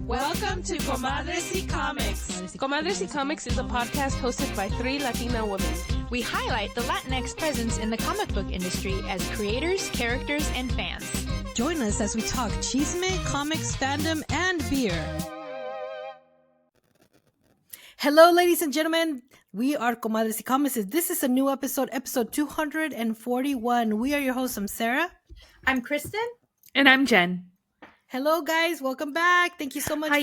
Welcome to Comadres y Comics. Comadres y Comics is a podcast hosted by 3 Latina women. We highlight the Latinx presence in the comic book industry as creators, characters, and fans. Join us as we talk chisme, comics, fandom, and beer. Hello, ladies and gentlemen. We are Comadres y Comics. This is a new episode 241. We are your hosts. I'm Sarah. I'm Kristen. And I'm Jen. Hello, guys. Welcome back. Thank you so much for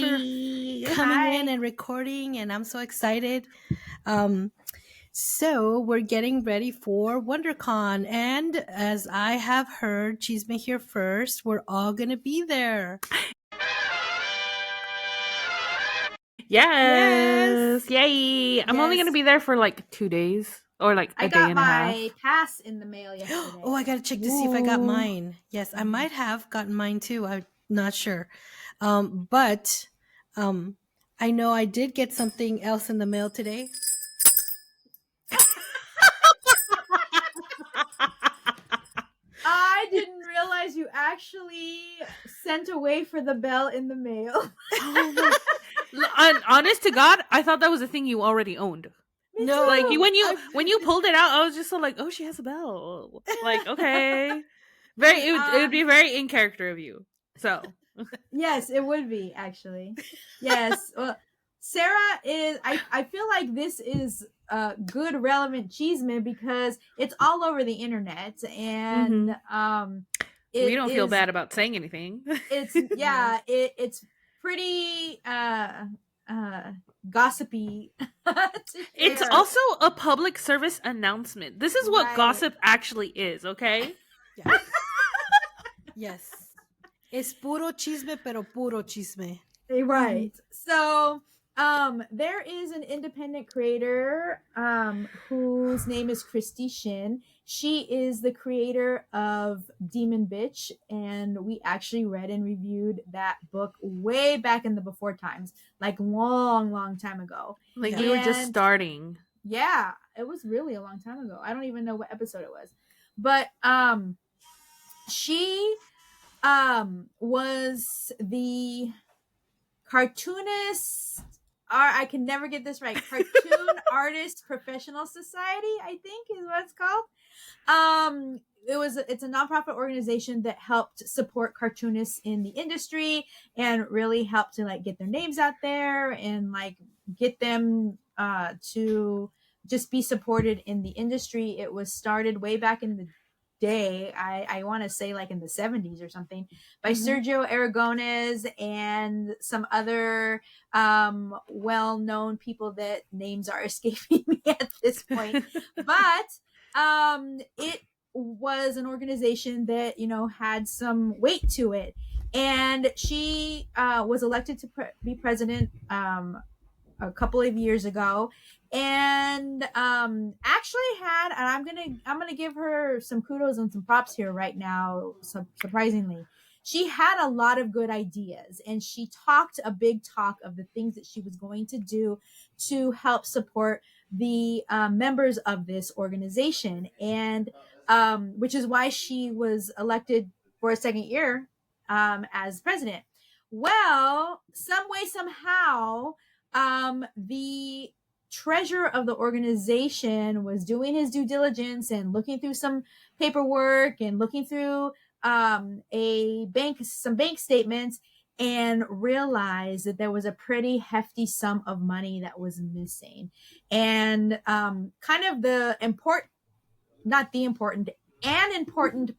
coming in and recording, and I'm so excited. So we're getting ready for WonderCon, and as I have heard, Chisme here first, we're all going to be there. Yes. Yay. I'm only going to be there for like 2 days or like a day and a half. I got my pass in the mail yesterday. Oh, I got to check to see if I got mine. Yes, I might have gotten mine too. I'm not sure. But I know I did get something else in the mail today. I didn't realize you actually sent away for the bell in the mail. Honest to God, I thought that was a thing you already owned. No, like when you pulled it out, I was just so like, oh, she has a bell. Like, okay, it would be very in character of you. So yes, it would be actually. Yes, well, Sarah is. I feel like this is good relevant chisme because it's all over the internet, and we don't feel bad about saying anything. It's it's pretty gossipy. It's also a public service announcement. This is what gossip actually is, okay? Yes. Yes. Es puro chisme, pero puro chisme. Right. So, there is an independent creator whose name is Christy Shin. She is the creator of Demon Bitch, and we actually read and reviewed that book way back in the before times, like long time ago. Like you were just starting. Yeah, it was really a long time ago. I don't even know what episode it was. But she was the cartoonist, I can never get this right, Cartoon Artist Professional Society, I think is what it's called. It's a nonprofit organization that helped support cartoonists in the industry and really helped to like get their names out there and like get them to just be supported in the industry. It was started way back in the day, I want to say like in the 70s or something, by Sergio Aragones and some other well-known people that names are escaping me at this point. But it was an organization that, you know, had some weight to it. And she was elected to be president a couple of years ago, and actually had, and I'm gonna give her some kudos and some props here right now. Surprisingly, she had a lot of good ideas, and she talked a big talk of the things that she was going to do to help support the members of this organization, and which is why she was elected for a second year as president. Well, some way, somehow, the treasurer of the organization was doing his due diligence and looking through some paperwork and looking through some bank statements, and realized that there was a pretty hefty sum of money that was missing. And kind of the important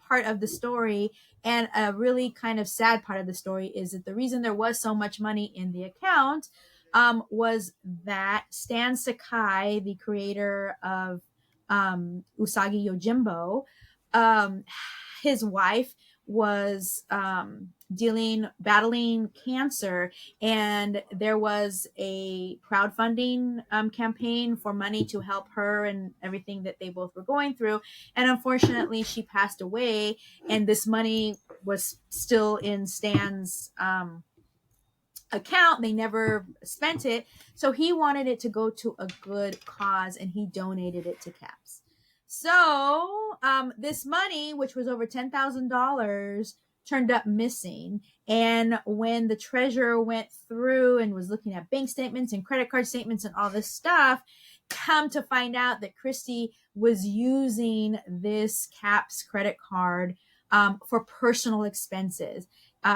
part of the story, and a really kind of sad part of the story, is that the reason there was so much money in the account was that Stan Sakai, the creator of Usagi Yojimbo, his wife was battling cancer, and there was a crowdfunding campaign for money to help her and everything that they both were going through. And unfortunately, she passed away, and this money was still in Stan's account. They never spent it, so he wanted it to go to a good cause, and he donated it to CAPS. So this money, which was over $10,000, turned up missing. And when the treasurer went through and was looking at bank statements and credit card statements and all this stuff, come to find out that Christy was using this CAPS credit card for personal expenses.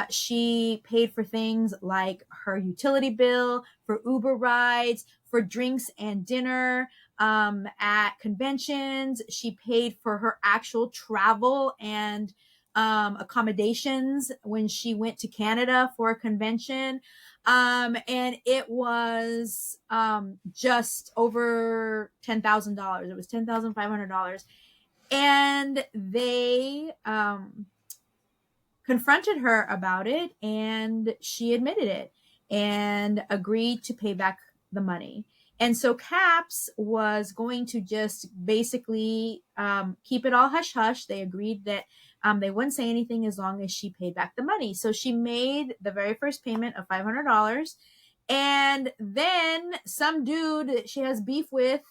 She paid for things like her utility bill, for Uber rides, for drinks and dinner at conventions. She paid for her actual travel and accommodations when she went to Canada for a convention. And it was just over $10,000. It was $10,500. And they confronted her about it, and she admitted it and agreed to pay back the money. And so CAPS was going to just basically keep it all hush-hush. They agreed that they wouldn't say anything as long as she paid back the money. So she made the very first payment of $500. And then some dude that she has beef with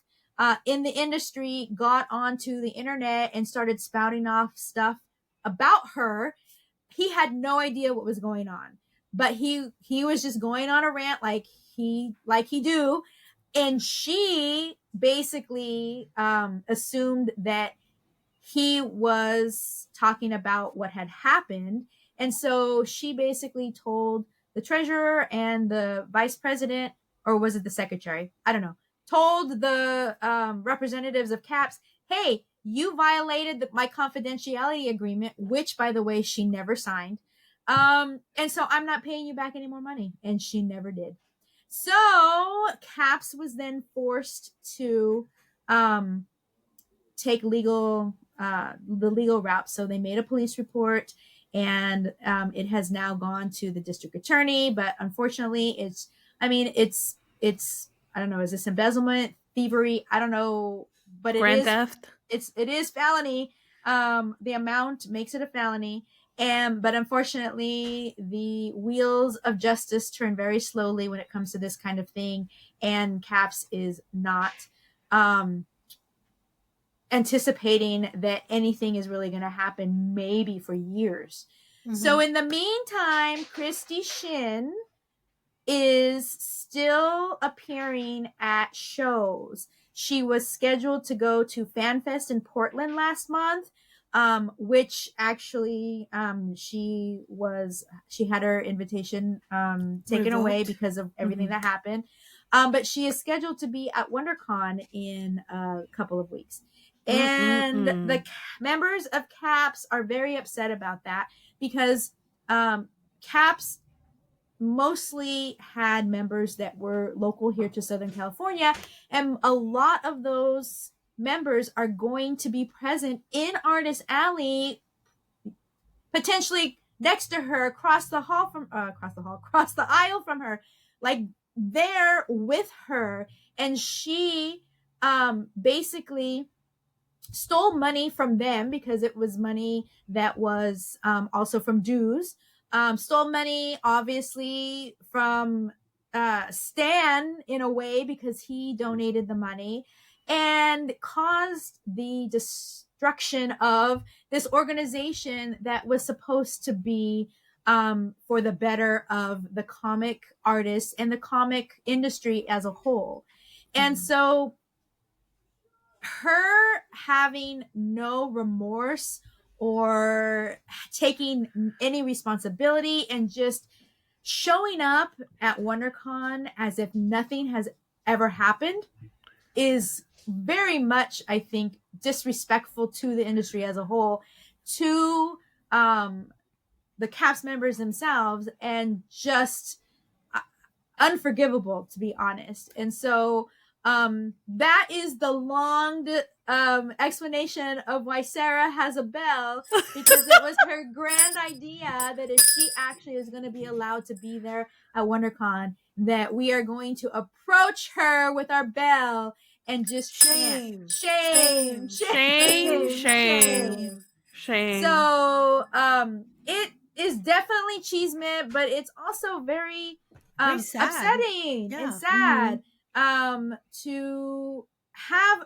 in the industry got onto the internet and started spouting off stuff about her. He had no idea what was going on, but he was just going on a rant like he do. And she basically assumed that he was talking about what had happened. And so she basically told the treasurer and the vice president, or was it the secretary? I don't know. Told the representatives of CAPS, hey, you violated my confidentiality agreement, which, by the way, she never signed. And so I'm not paying you back any more money. And she never did. So CAPS was then forced to take the legal route. So they made a police report, and it has now gone to the district attorney. But unfortunately, it's I don't know, is this embezzlement, thievery? I don't know, but Grand theft. It is felony. The amount makes it a felony. But unfortunately, the wheels of justice turn very slowly when it comes to this kind of thing. And CAPS is not anticipating that anything is really going to happen, maybe for years. Mm-hmm. So in the meantime, Christy Shin is still appearing at shows. She was scheduled to go to FanFest in Portland last month. Which actually she had her invitation taken away because of everything that happened. But she is scheduled to be at WonderCon in a couple of weeks. And the members of CAPS are very upset about that because CAPS mostly had members that were local here to Southern California, and a lot of those members are going to be present in Artist Alley, potentially next to her, across the aisle from her, like there with her. And she basically stole money from them because it was money that was also from dues. Stole money, obviously, from Stan in a way because he donated the money, and caused the destruction of this organization that was supposed to be for the better of the comic artists and the comic industry as a whole. And so her having no remorse or taking any responsibility and just showing up at WonderCon as if nothing has ever happened is very much, I think, disrespectful to the industry as a whole, to the CAPS members themselves, and just unforgivable, to be honest. And so that is the long explanation of why Sarah has a bell, because it was her grand idea that if she actually is going to be allowed to be there at WonderCon, that we are going to approach her with our bell and just shame. So it is definitely chisme, but it's also very upsetting and sad to have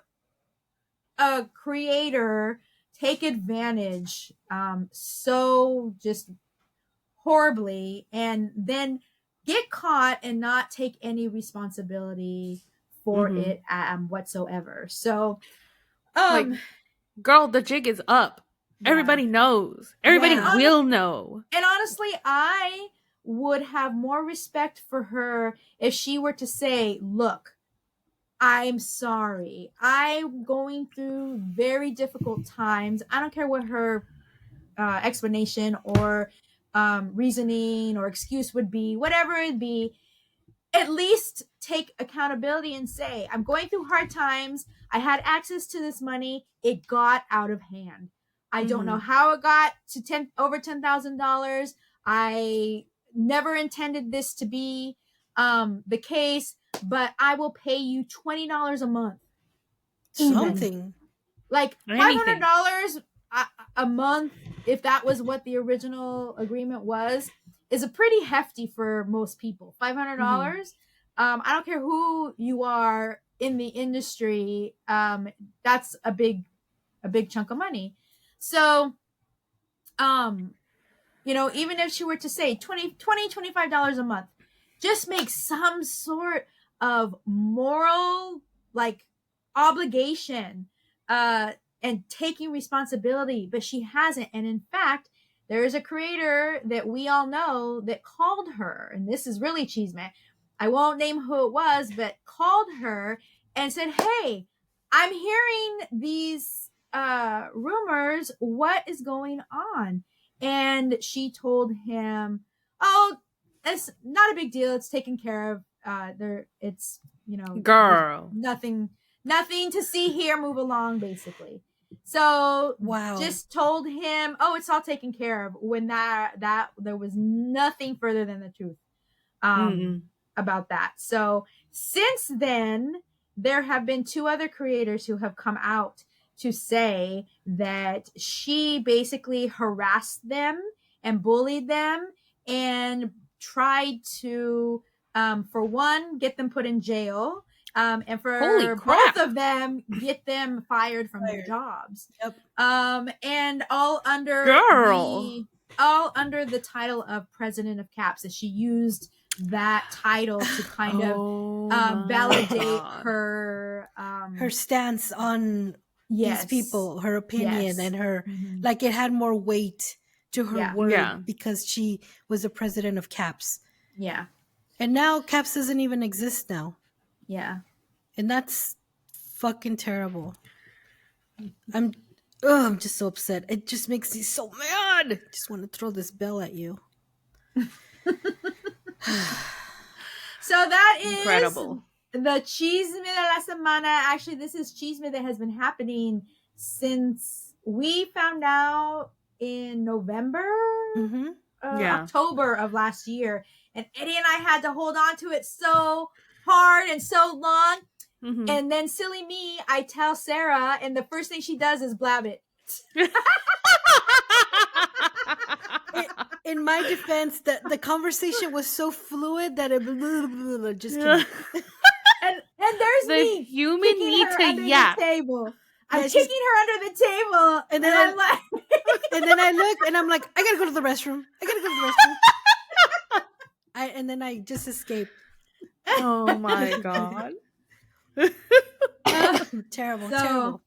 a creator take advantage so just horribly and then get caught and not take any responsibility for it whatsoever. So like, girl, the jig is up. Yeah. Everybody knows. Everybody will know. And honestly, I would have more respect for her if she were to say, look, I'm sorry. I'm going through very difficult times. I don't care what her explanation or reasoning or excuse would be, whatever it be. At least take accountability and say, I'm going through hard times. I had access to this money. It got out of hand. I don't know how it got to over $10,000. I never intended this to be the case, but I will pay you $20 a month. Something. Like $500 a month, if that was what the original agreement was, is a pretty hefty for most people. $500. I don't care who you are in the industry. That's a big chunk of money. So, you know, even if she were to say $25 a month, just make some sort of moral, like, obligation, and taking responsibility, but she hasn't. And in fact, there is a creator that we all know that called her, and this is really chisme. I won't name who it was, but called her and said, hey, I'm hearing these rumors. What is going on? And she told him, oh, it's not a big deal. It's taken care of. It's, you know, girl, nothing to see here. Move along, basically. So just told him, oh, it's all taken care of, when that there was nothing further than the truth about that. So since then, there have been 2 other creators who have come out to say that she basically harassed them and bullied them and tried to, for one, get them put in jail. And for both of them, get them fired from their jobs. Yep. And all under the title of president of CAPS, as she used that title to kind of validate her stance on these people, her opinion, and her like it had more weight to her word because she was the president of CAPS. Yeah. And now CAPS doesn't even exist now. Yeah. And that's fucking terrible. I'm just so upset. It just makes me so mad. I just want to throw this bell at you. So that is incredible. The Chisme de la Semana. Actually, this is Chisme that has been happening since we found out in November, October of last year. And Eddie and I had to hold on to it so hard and so long. And then silly me, I tell Sarah, and the first thing she does is blab it. In my defense, the conversation was so fluid that it just came. And there's the me human need to yap. Table. I'm kicking her under the table, and then I'm like, and then I look, and I'm like, I gotta go to the restroom. And then I just escape. Oh my god. Terrible.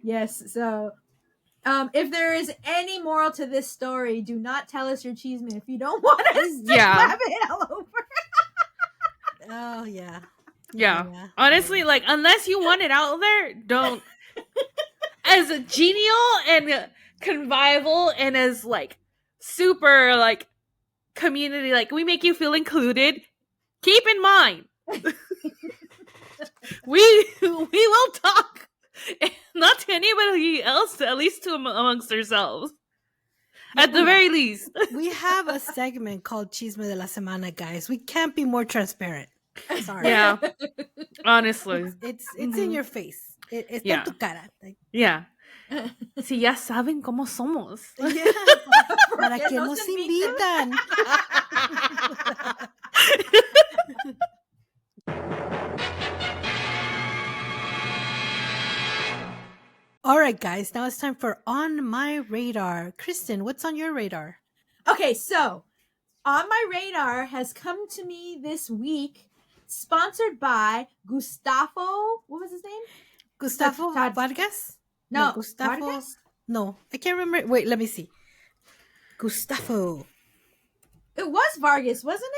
Yes. So, if there is any moral to this story, do not tell us your chisme if you don't want us to grab it all over. Oh yeah. Yeah. Honestly, like, unless you want it out there, don't. As genial and convivial and as like super like community, like we make you feel included. Keep in mind. We will talk, not to anybody else, at least to amongst ourselves. At the very least, we have a segment called Chisme de la Semana, guys. We can't be more transparent. Sorry. Yeah, honestly, it's in your face. It's en tu cara. Like, Si ya saben cómo somos. ¿Para qué nos invitan? All right, guys. Now it's time for On My Radar. Kristen, what's on your radar? Okay, so on my radar has come to me this week, sponsored by Gustavo. What was his name? Gustavo Vargas? No, Gustavo. Vargas? No, I can't remember. Wait, let me see. Gustavo. It was Vargas, wasn't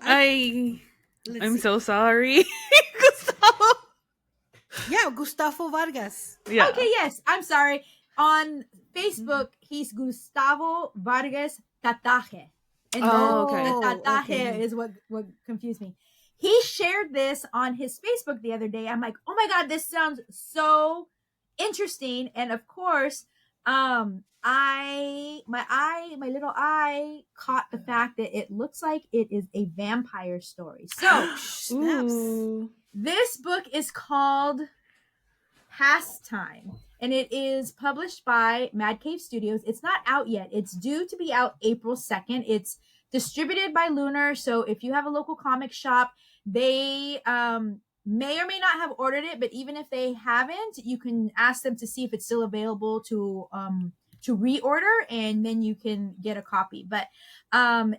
it? I'm so sorry. Gustavo. Yeah, Gustavo Vargas. Yeah. Okay, yes. I'm sorry. On Facebook, he's Gustavo Vargas Tataje. And okay. the Tataje Okay. is what confused me. He shared this on his Facebook the other day. I'm like, oh my God, this sounds so interesting. And of course, my little eye caught the fact that it looks like it is a vampire story. So Snaps. Ooh. this book is called Pastime, and it is published by Mad Cave Studios. It's not out yet. It's due to be out April 2nd. It's distributed by Lunar, so if you have a local comic shop, they may or may not have ordered it, but even if they haven't, you can ask them to see if it's still available to reorder, and then you can get a copy. But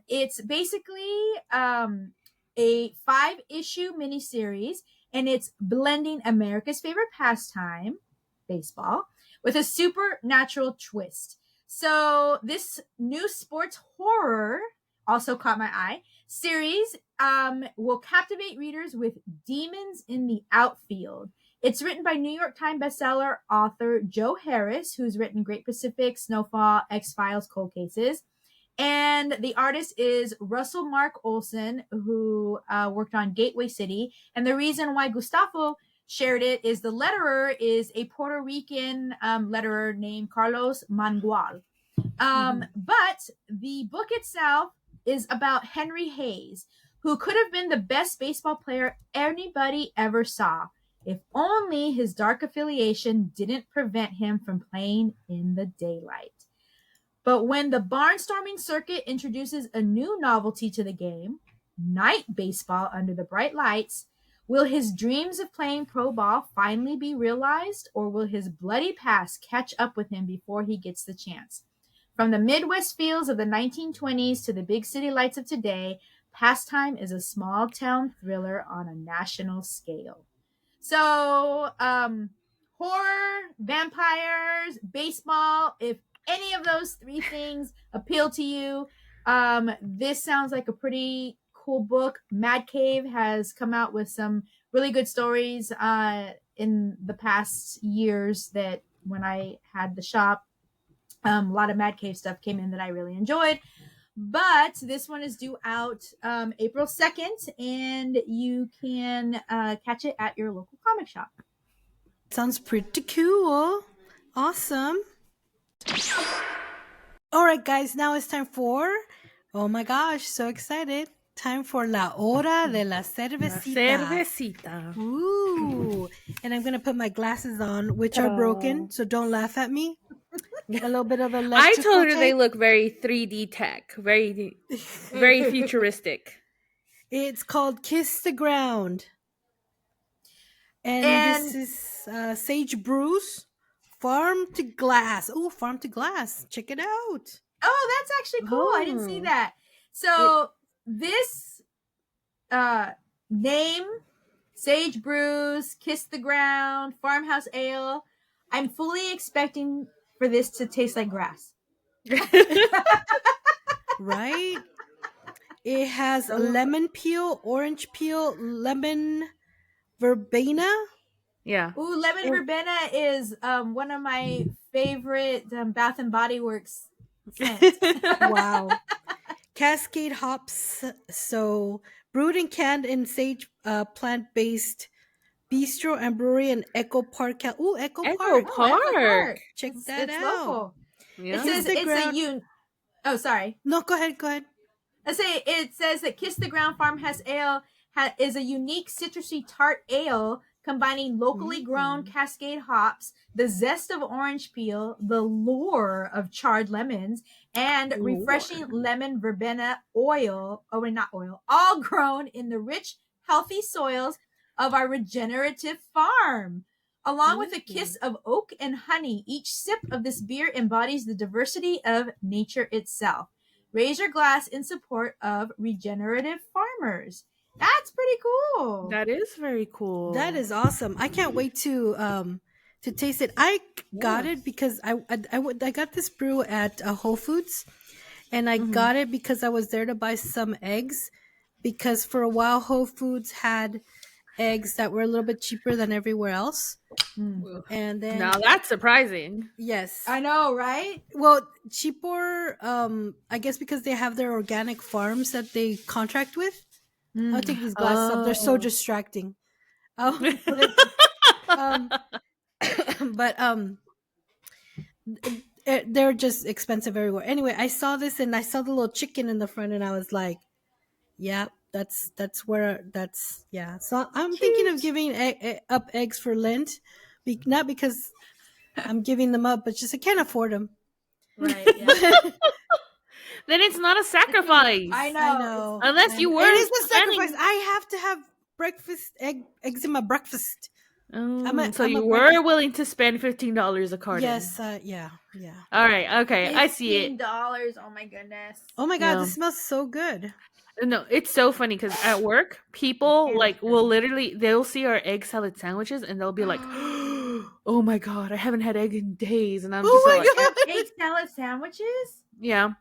it's basically a 5-issue miniseries, and it's blending America's favorite pastime, baseball, with a supernatural twist. So this new sports horror also caught my eye. Series will captivate readers with demons in the outfield. It's written by New York Times bestseller author Joe Harris, who's written Great Pacific, Snowfall, X-Files, Cold Cases. And the artist is Russell Mark Olson, who worked on Gateway City. And the reason why Gustavo shared it is the letterer is a Puerto Rican letterer named Carlos Mangual. But the book itself is about Henry Hayes, who could have been the best baseball player anybody ever saw, if only his dark affiliation didn't prevent him from playing in the daylight. But when the barnstorming circuit introduces a new novelty to the game, night baseball under the bright lights, will his dreams of playing pro ball finally be realized, or will his bloody past catch up with him before he gets the chance? From the Midwest fields of the 1920s to the big city lights of today, Pastime is a small town thriller on a national scale. So, horror, vampires, baseball, if any of those 3 things appeal to you, this sounds like a pretty cool book. Mad Cave has come out with some really good stories in the past years that when I had the shop, a lot of Mad Cave stuff came in that I really enjoyed. But this one is due out April 2nd, and you can catch it at your local comic shop. Sounds pretty cool. Awesome. All right, guys, now it's time for, oh my gosh, so excited. Time for La Hora de la Cervecita. Cervecita. Ooh. And I'm going to put my glasses on, which are broken, so don't laugh at me. A little bit of I electrical told her they tape. look very 3D tech, very futuristic. It's called Kiss the Ground. And this is Sage Brews, Farm to Glass. Oh, Farm to Glass. Check it out. Oh, that's actually cool. I didn't see that. So this name, Sage Brews, Kiss the Ground, Farmhouse Ale, I'm fully expecting for this to taste like grass. Right? It has lemon peel, orange peel, lemon verbena. Yeah. Ooh, lemon verbena is one of my favorite Bath and Body Works scents. Wow. Cascade hops. So brewed and canned in Sage plant-based bistro and brewery in Echo Park. Ooh, Echo Park. Echo Park. Check that It's out. local. Yeah. It says it's Oh, sorry. No, go ahead. It says that Kiss the Ground Farmhouse Ale is a unique citrusy tart ale combining locally grown Cascade hops, the zest of orange peel, the lure of charred lemons, and refreshing lemon verbena oil, all grown in the rich, healthy soils of our regenerative farm. Along with a kiss of oak and honey, each sip of this beer embodies the diversity of nature itself. Raise your glass in support of regenerative farmers. That's pretty cool. That is very cool. That is awesome. I can't wait to taste it. I got it because I got this brew at Whole Foods, and I got it because I was there to buy some eggs, because for a while Whole Foods had eggs that were a little bit cheaper than everywhere else. And then now that's surprising. yes, I know, right? well, cheaper, I guess because they have their organic farms that they contract with. I'll take these glasses off. They're so distracting. But they're just expensive everywhere. Anyway, I saw this and I saw the little chicken in the front, and I was like, yeah, that's where that's yeah. So I'm thinking of giving up eggs for Lent, not because I'm giving them up, but just I can't afford them. Right. Yeah. Then it's not a sacrifice. I know. I know. Unless you were It is a planning- sacrifice. I have to have eggs in my breakfast. So you were willing to spend $15 a carton. Yes, yeah. All right. Okay, I see it. $15. Oh my goodness. Oh my god, No. this smells so good. No, it's so funny because at work, people like will literally they'll see our egg salad sandwiches and they'll be like, "Oh my god, I haven't had egg in days," and I'm just like, Egg salad sandwiches? "Yeah,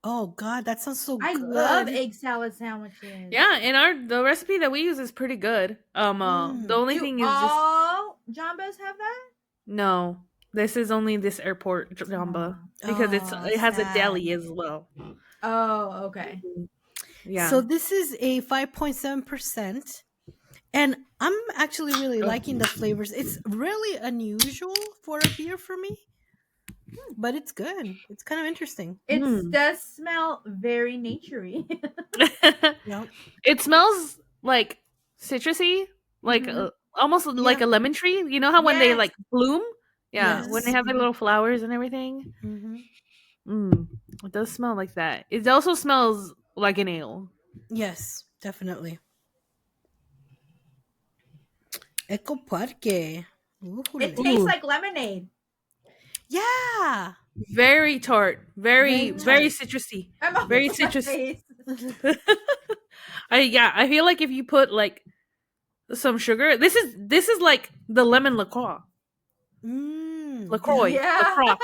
Oh god, that sounds so I good. love egg salad sandwiches. yeah." And the recipe that we use is pretty good. The only thing is just all Jambas have that? no. This is only this airport jamba because Oh, it has a sad. deli as well. Oh, okay. Yeah. So this is a 5.7%. And I'm actually really liking the flavors. It's really unusual for a beer for me. But it's good. It's kind of interesting. It does smell very naturey. Yep. It smells like citrusy, like almost like a lemon tree. You know how when they Yes. like bloom? Yeah, when they Yes. have their little flowers and everything. Mm-hmm. It does smell like that. It also smells like an ale. Yes, definitely. Eco Parque. It tastes like lemonade. Yeah. Very tart, very citrusy. I'm all Very over my citrus. face. I feel like if you put like some sugar, this is like the lemon LaCroix. LaCroix. Yeah. LaCroix.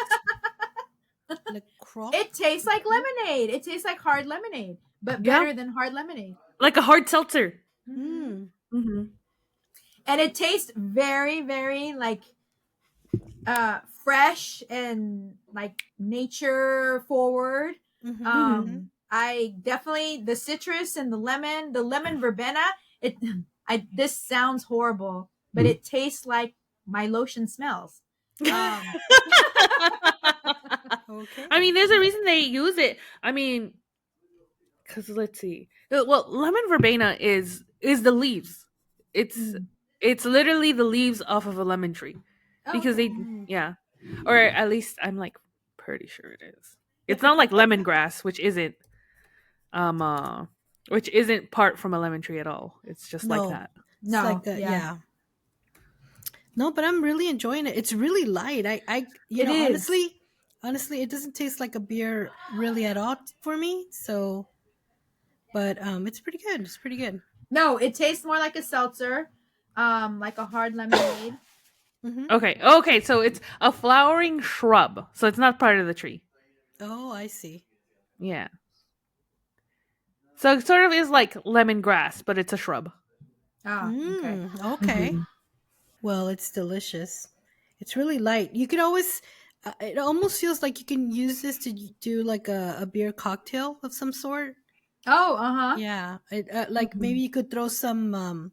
LaCroix. It tastes like lemonade. It tastes like hard lemonade, but Yeah. better than hard lemonade. Like a hard seltzer. Mm. Mm-hmm. And it tastes very, very like fresh and like nature forward. Mhm. I definitely the citrus and the lemon verbena. This sounds horrible, but it tastes like my lotion smells. Okay. I mean, there's a reason they use it. I mean, because let's see. Well, lemon verbena is the leaves. It's literally the leaves off of a lemon tree because they or at least I'm like pretty sure it is. It's not like lemongrass, which isn't part from a lemon tree at all. It's just No. like that. It's like that, yeah. No, but I'm really enjoying it. It's really light. I It is. honestly, it doesn't taste like a beer really at all for me. So, but it's pretty good. It's pretty good. No, it tastes more like a seltzer, like a hard lemonade. Mm-hmm. Okay. So it's a flowering shrub. So it's not part of the tree. Oh, I see. Yeah. So it sort of is like lemongrass, but it's a shrub. Oh, okay. Okay. Well, it's delicious. It's really light. You could always. It almost feels like you can use this to do like a beer cocktail of some sort. Oh, Yeah, like maybe you could throw some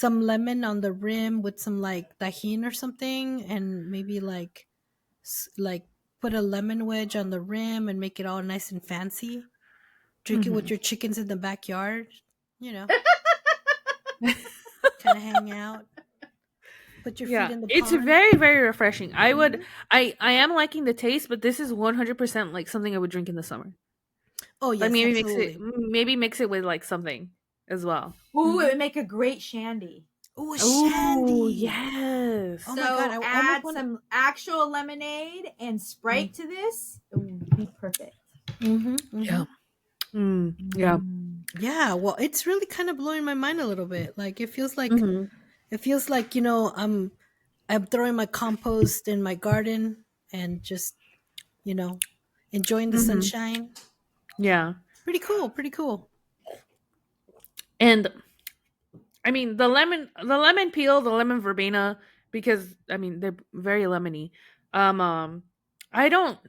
lemon on the rim with some like tajin or something, and maybe like put a lemon wedge on the rim and make it all nice and fancy. Drink it with your chickens in the backyard. You know, kind of hang out. Put your feet in the it's pond. very, very refreshing. I am liking the taste, but this is 100% like something I would drink in the summer. Oh yes, Like maybe absolutely. mix it with like something as well. Ooh, it would make a great shandy. Ooh, a shandy. Ooh, yes. Oh so my God, I add almost wanna- some actual lemonade and Sprite to this. It would be perfect. Yeah. Yeah. Yeah, well, it's really kind of blowing my mind a little bit. Like it feels like I'm throwing my compost in my garden and just enjoying the sunshine. Yeah. Pretty cool, pretty cool. And I mean the lemon peel, the lemon verbena, because I mean they're very lemony. I don't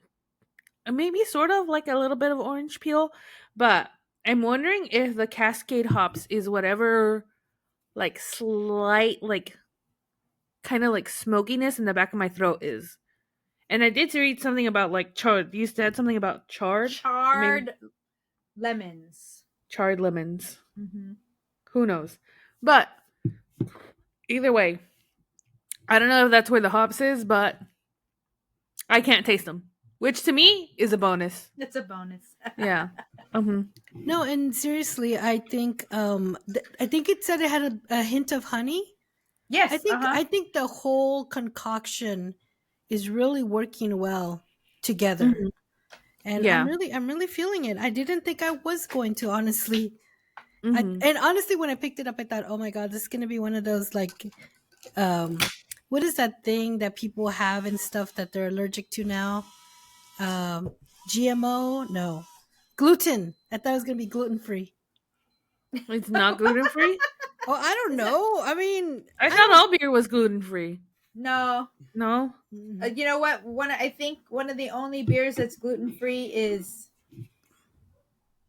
maybe sort of like a little bit of orange peel, but I'm wondering if the Cascade hops is whatever like slight like kind of like smokiness in the back of my throat is. And I did read something about like charred. You said something about charred lemons. Charred lemons. Who knows? But either way, I don't know if that's where the hops is, but I can't taste them, which to me is a bonus. It's a bonus. Yeah. No, and seriously, I think it said it had a hint of honey. Yes, I think the whole concoction is really working well together. And Yeah. I'm really feeling it. I didn't think I was going to, honestly. And honestly, when I picked it up, I thought, oh my God, this is going to be one of those like, what is that thing that people have and stuff that they're allergic to now? GMO? No. Gluten. I thought it was going to be gluten-free. It's not gluten free? Oh, I don't know. I mean, I thought all beer was gluten free. No. No? You know what? I think one of the only beers that's gluten free is.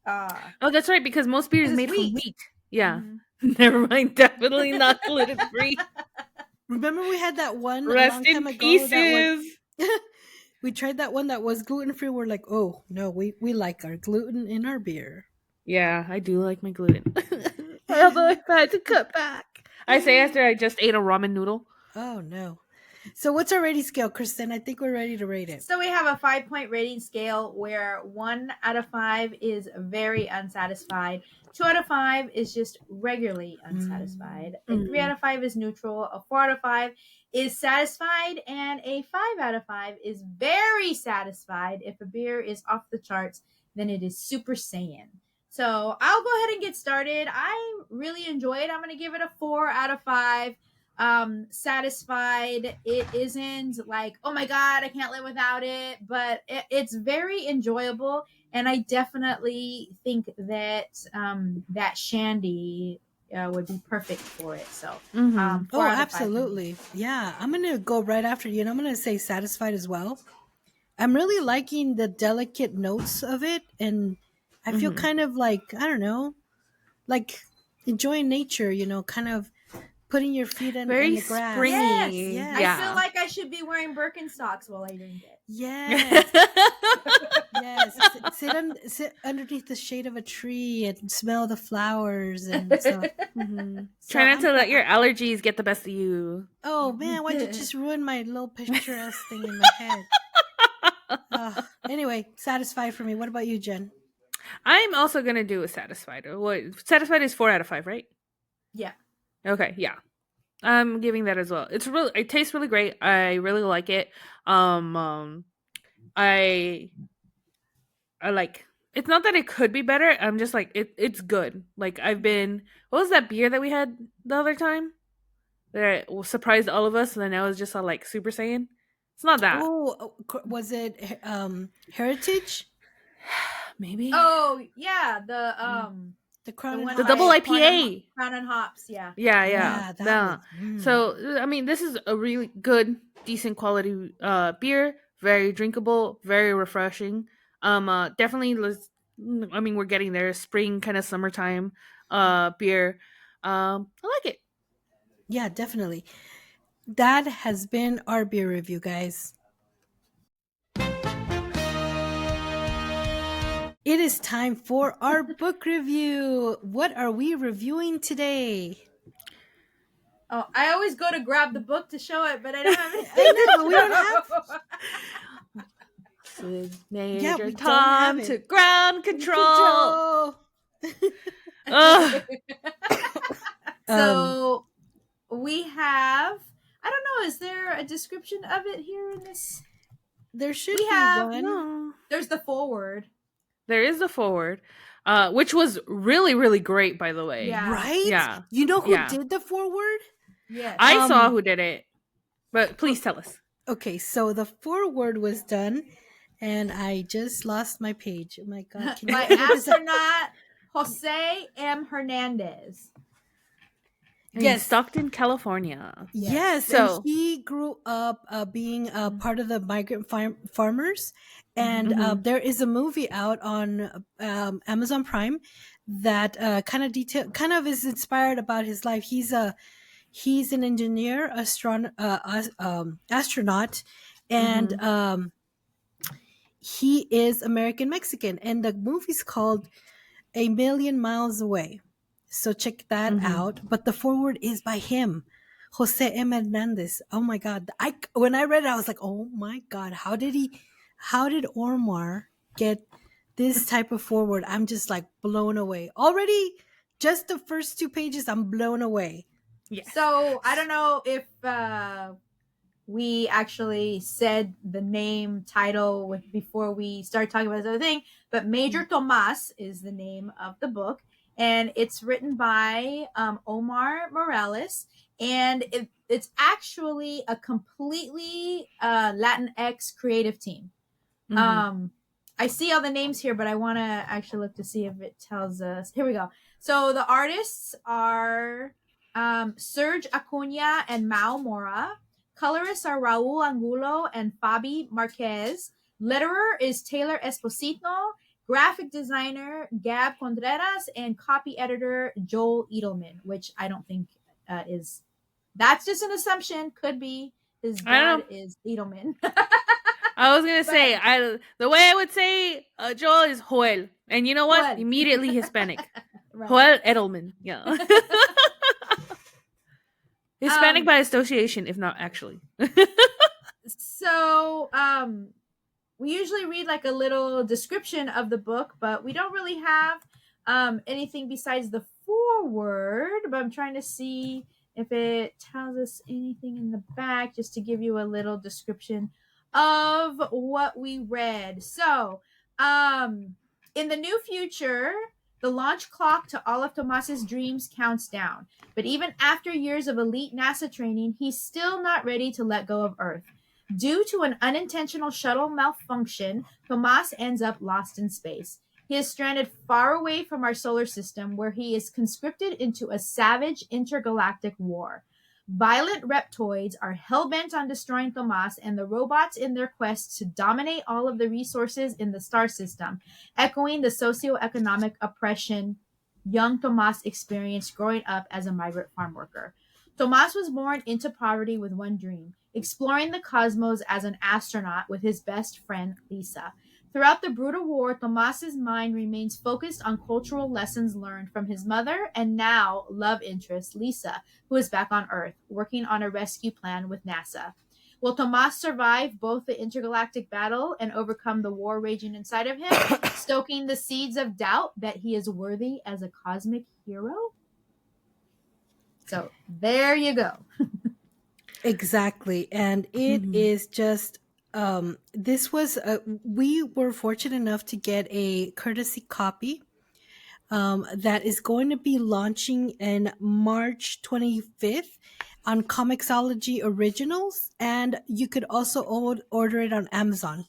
Oh, that's right, because most beer is made from wheat. Yeah. Mm-hmm. Never mind. Definitely not gluten free. Remember we had that one Rest a long in time ago. pieces. We tried that one that was gluten free. We're like, oh no, we like our gluten in our beer. Yeah, I do like my gluten. Although I've had to cut back. I say after I just ate a ramen noodle. Oh no. So what's our rating scale, Kristen? I think we're ready to rate it. So we have a 5-point rating scale where 1 out of 5 is very unsatisfied, 2 out of 5 is just regularly unsatisfied, and 3 out of 5 is neutral, a 4 out of 5 is satisfied, and a 5 out of 5 is very satisfied. If a beer is off the charts, then it is Super Saiyan. So I'll go ahead and get started. I really enjoy it. I'm going to give it a 4 out of 5. Satisfied. It isn't like, oh my God, I can't live without it, but it's very enjoyable, and I definitely think that that shandy would be perfect for it. So 4 out of 5. Absolutely. Yeah, I'm gonna go right after you, and I'm gonna say satisfied as well. I'm really liking the delicate notes of it, and I feel kind of like, I don't know, like enjoying nature, kind of putting your feet in the grass. Springy. Yes. Yeah. I feel like I should be wearing Birkenstocks while I drink it. Yes. Yes. Sit underneath the shade of a tree and smell the flowers and stuff. Try not to let your allergies get the best of you. Oh man, why'd you just ruin my little picturesque thing in my head? Anyway, satisfied for me. What about you, Jen? I'm also gonna do a satisfied. Satisfied is 4 out of 5, right? Yeah. Okay, yeah. I'm giving that as well. It tastes really great. I really like it. I like, it's not that it could be better. I'm just like, it's good. Like what was that beer that we had the other time that surprised all of us, and then I was just all like Super Saiyan? It's not that. Oh, was it Heritage? Maybe. Oh yeah, the Crown one, the double IPA. Crown and hops, yeah. Yeah. So I mean, this is a really good, decent quality beer. Very drinkable, very refreshing. Definitely. I mean, we're getting there. Spring, kind of summertime beer. I like it. Yeah, definitely. That has been our beer review, guys. It is time for our book review. What are we reviewing today? Oh, I always go to grab the book to show it, but I don't have it. I know, but we don't have. Major Tom to ground control. So we have, I don't know, is there a description of it here in this? There should be one. No. There's the foreword. There is the forward, which was really, really great, by the way. Yeah. Right? Yeah. You know who Yeah. did the foreword? Yes. I saw who did it, but please tell us. Okay, so the foreword was done, and I just lost my page. Oh my God. Can you By edit this out? astronaut Jose M. Hernandez. In Yes. Stockton, California. Yes, So- and he grew up being part of the migrant farmers, and there is a movie out on Amazon Prime that kind of is inspired about his life. He's an engineer, astronaut, and he is American Mexican, and the movie's called A Million Miles Away. So check that out. But the foreword is by him, Jose M. Hernandez. Oh my God! When I read it, I was like, oh my God, how did Omar get this type of foreword? I'm just like blown away already. Just the first 2 pages, I'm blown away. Yes. So I don't know if we actually said the name title before we started talking about this other thing, but Major Thomás is the name of the book, and it's written by Omar Morales, and it's actually a completely Latinx creative team. I see all the names here, but I want to actually look to see if it tells us. Here we go. So the artists are Serg, Acuna, and Mora. Colorists are Raul, Angulo, and Fabi, Marques. Letterer is Taylor Esposito. Graphic designer Gab Contreras, and copy editor Joel Edelman, which I don't think is. That's just an assumption. Could be his dad is Edelman. I was gonna say the way I would say Joel is Joel, and you know what? Joel. Immediately Hispanic. Right. Joel Edelman. Yeah. Hispanic by association, if not actually. So, we usually read like a little description of the book, but we don't really have anything besides the foreword. But I'm trying to see if it tells us anything in the back, just to give you a little description of what we read. So, in the new future, the launch clock to all of Thomás's dreams counts down. But even after years of elite NASA training, he's still not ready to let go of Earth. Due to an unintentional shuttle malfunction, Thomás ends up lost in space. He is stranded far away from our solar system, where he is conscripted into a savage intergalactic war. Violent reptoids are hell-bent on destroying Thomás and the robots in their quest to dominate all of the resources in the star system, echoing the socioeconomic oppression young Thomás experienced growing up as a migrant farm worker. Thomás was born into poverty with one dream: exploring the cosmos as an astronaut with his best friend, Lisa. Throughout the brutal war, Thomás's mind remains focused on cultural lessons learned from his mother and now love interest, Lisa, who is back on Earth, working on a rescue plan with NASA. Will Thomás survive both the intergalactic battle and overcome the war raging inside of him, stoking the seeds of doubt that he is worthy as a cosmic hero? So there you go. Exactly. And it is just this was we were fortunate enough to get a courtesy copy that is going to be launching in March 25th on Comixology Originals, and you could also order it on Amazon.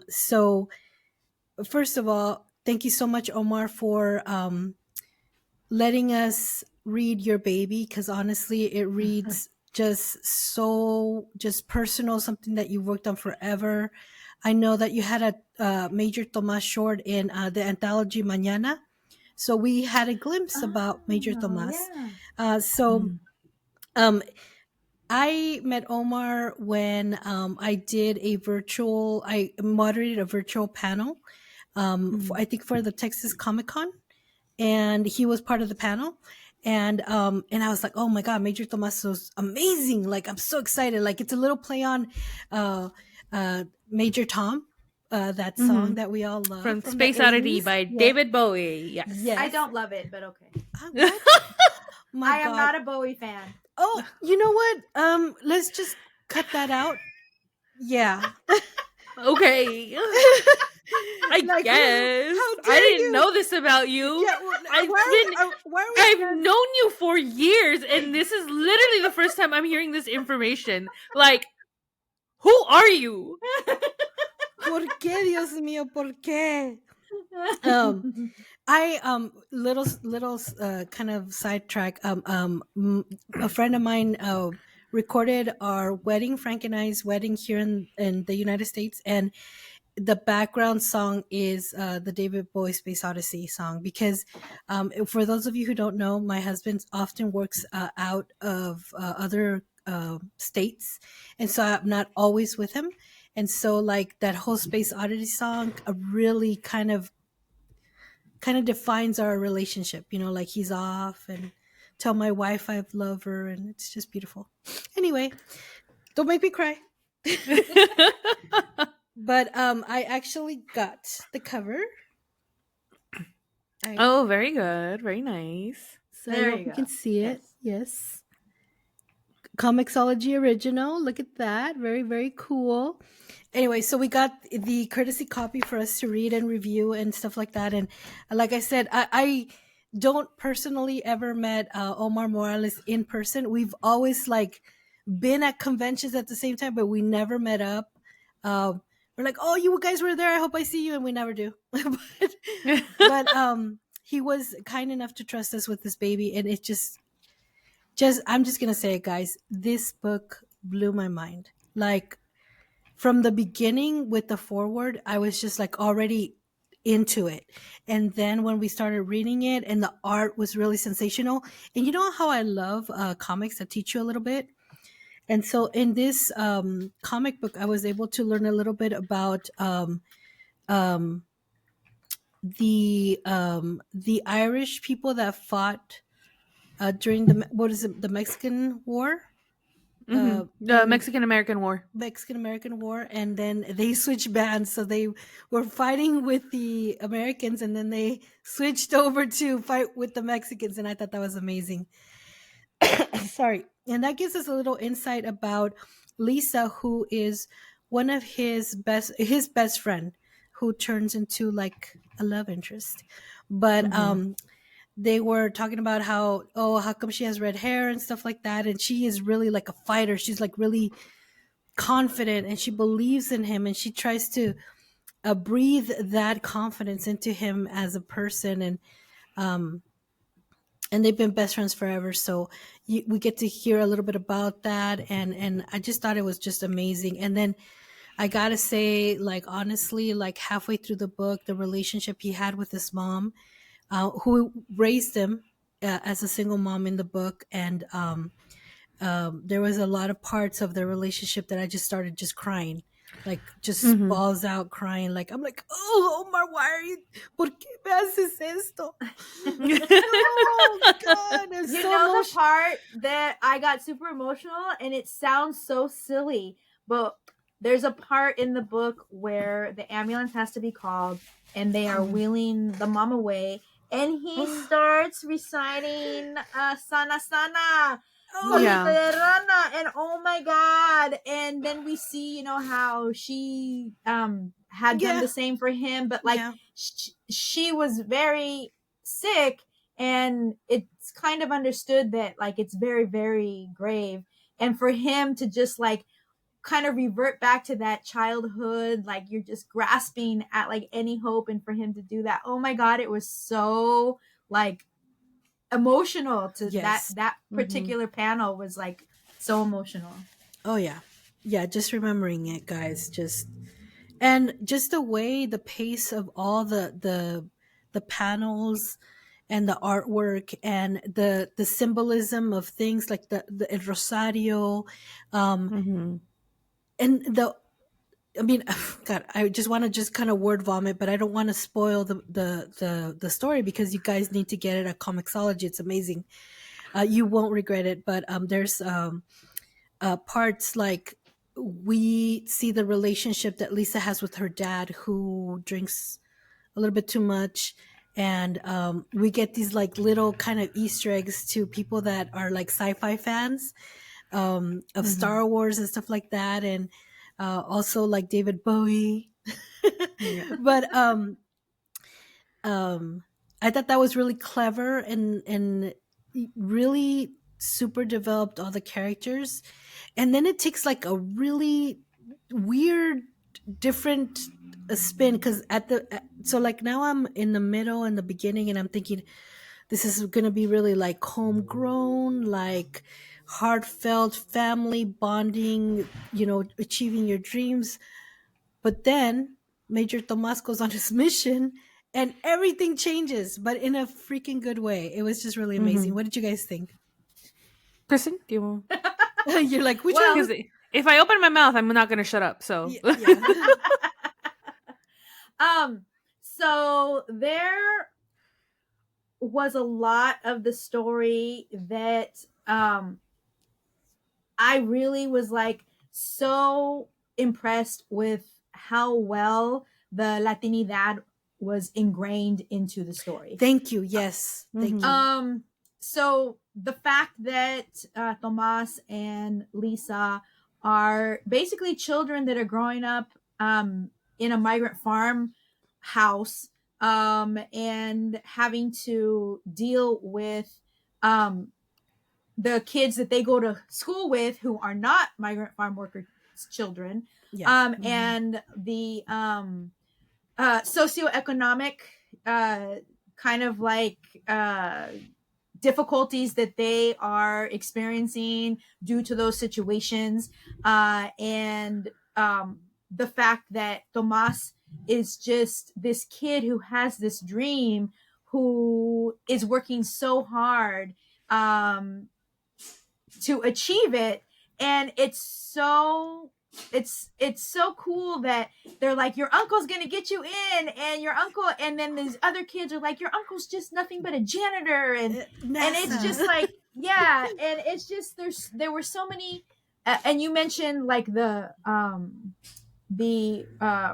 So first of all, thank you so much, Omar, for letting us read your baby, because honestly it reads just personal, something that you worked on forever. I know that you had a Major Thomás short in the anthology Mañana, so we had a glimpse about Major Thomás. Yeah. I met Omar when I moderated a virtual panel, I think for the Texas Comic-Con, and he was part of the panel. And I was like, oh my God, Major Thomás was amazing. Like, I'm so excited. Like, it's a little play on Major Tom, that song that we all love. From Space Oddity by David Bowie. Yes. I don't love it, but okay. I am not a Bowie fan. Oh, you know what? Let's just cut that out. Yeah. Okay. I Like, guess. how I dare didn't you? know this about you. Yeah, well, I've why are we I've friends? known you for years, and this is literally the first time I'm hearing this information. Like, who are you? ¿Por qué, Dios mío, por qué? I little kind of sidetrack. A friend of mine recorded our wedding, Frank and I's wedding here in the United States, and the background song is the David Bowie Space Odyssey song, because for those of you who don't know, my husband often works out of other states, and so I'm not always with him, and so like that whole Space Odyssey song really kind of defines our relationship, like he's off and tell my wife I love her, and it's just beautiful. Anyway, don't make me cry. But I actually got the cover. Oh, very good. Very nice. So There I hope you you can go. see it. Yes. Comixology original. Look at that. Very, very cool. Anyway, so we got the courtesy copy for us to read and review and stuff like that. And like I said, I don't personally ever met Omar Morales in person. We've always like been at conventions at the same time, but we never met up. We're like, oh, you guys were there. I hope I see you. And we never do. but he was kind enough to trust us with this baby. And it just I'm just going to say it, guys. This book blew my mind. Like from the beginning with the foreword, I was just like already into it. And then when we started reading it and the art was really sensational. And you know how I love comics that teach you a little bit? And so in this comic book, I was able to learn a little bit about the Irish people that fought during the Mexican War. The Mexican-American War. Mexican-American War, and then they switched bands, so they were fighting with the Americans, and then they switched over to fight with the Mexicans, and I thought that was amazing. Sorry. And that gives us a little insight about Lisa, who is one of his best friend, who turns into like a love interest. But they were talking about how come she has red hair and stuff like that, and she is really like a fighter. She's like really confident, and she believes in him, and she tries to breathe that confidence into him as a person, and they've been best friends forever. So we get to hear a little bit about that, and I just thought it was just amazing. And then I gotta say, like honestly, like halfway through the book, the relationship he had with his mom, who raised him as a single mom in the book, and there was a lot of parts of the relationship that I just started just crying, like just balls out crying. Like I'm like, oh Omar, why are you? ¿Por qué me haces esto? Oh God, I'm You so know the emotional. part that I got super emotional, and it sounds so silly, but there's a part in the book where the ambulance has to be called, and they are wheeling the mom away, and he starts reciting Sana Sana. Oh, Yeah. Rana, and oh my God. And then we see, how she had done the same for him, but like Yeah. she was very sick, and it's kind of understood that like it's very, very grave. And for him to just like kind of revert back to that childhood, like you're just grasping at like any hope, and for him to do that, oh my God, it was so like emotional to Yes. that particular panel was like so emotional. Oh yeah, just remembering it, guys, and just the way the pace of all the panels and the artwork and the symbolism of things like the El Rosario, and I mean, God, I just want to just kind of word vomit, but I don't want to spoil the story, because you guys need to get it at Comixology. It's amazing. You won't regret it. But there's parts like we see the relationship that Lisa has with her dad, who drinks a little bit too much. And we get these like little kind of Easter eggs to people that are like sci-fi fans of Star Wars and stuff like that. And also like David Bowie. But I thought that was really clever and really super developed all the characters. And then it takes like a really weird, different spin because so like now I'm in the middle and the beginning, and I'm thinking this is going to be really like homegrown, like heartfelt family bonding, achieving your dreams. But then Major Thomás goes on his mission and everything changes, but in a freaking good way. It was just really amazing. What did you guys think? Kristen, do you want? You're like, which Well, one? Because if I open my mouth, I'm not going to shut up. So, Yeah. So there was a lot of the story that I really was like so impressed with how well the Latinidad was ingrained into the story. Thank you. Yes. Thank you. So the fact that Thomás and Lisa are basically children that are growing up in a migrant farm house and having to deal with the kids that they go to school with who are not migrant farm worker children, and the socioeconomic kind of like difficulties that they are experiencing due to those situations, and the fact that Thomás is just this kid who has this dream, who is working so hard to achieve it. And it's so cool that they're like, your uncle's gonna get you in, and your uncle, and then these other kids are like, your uncle's just nothing but a janitor, and it's just like, yeah, and it's just there were so many, and you mentioned like the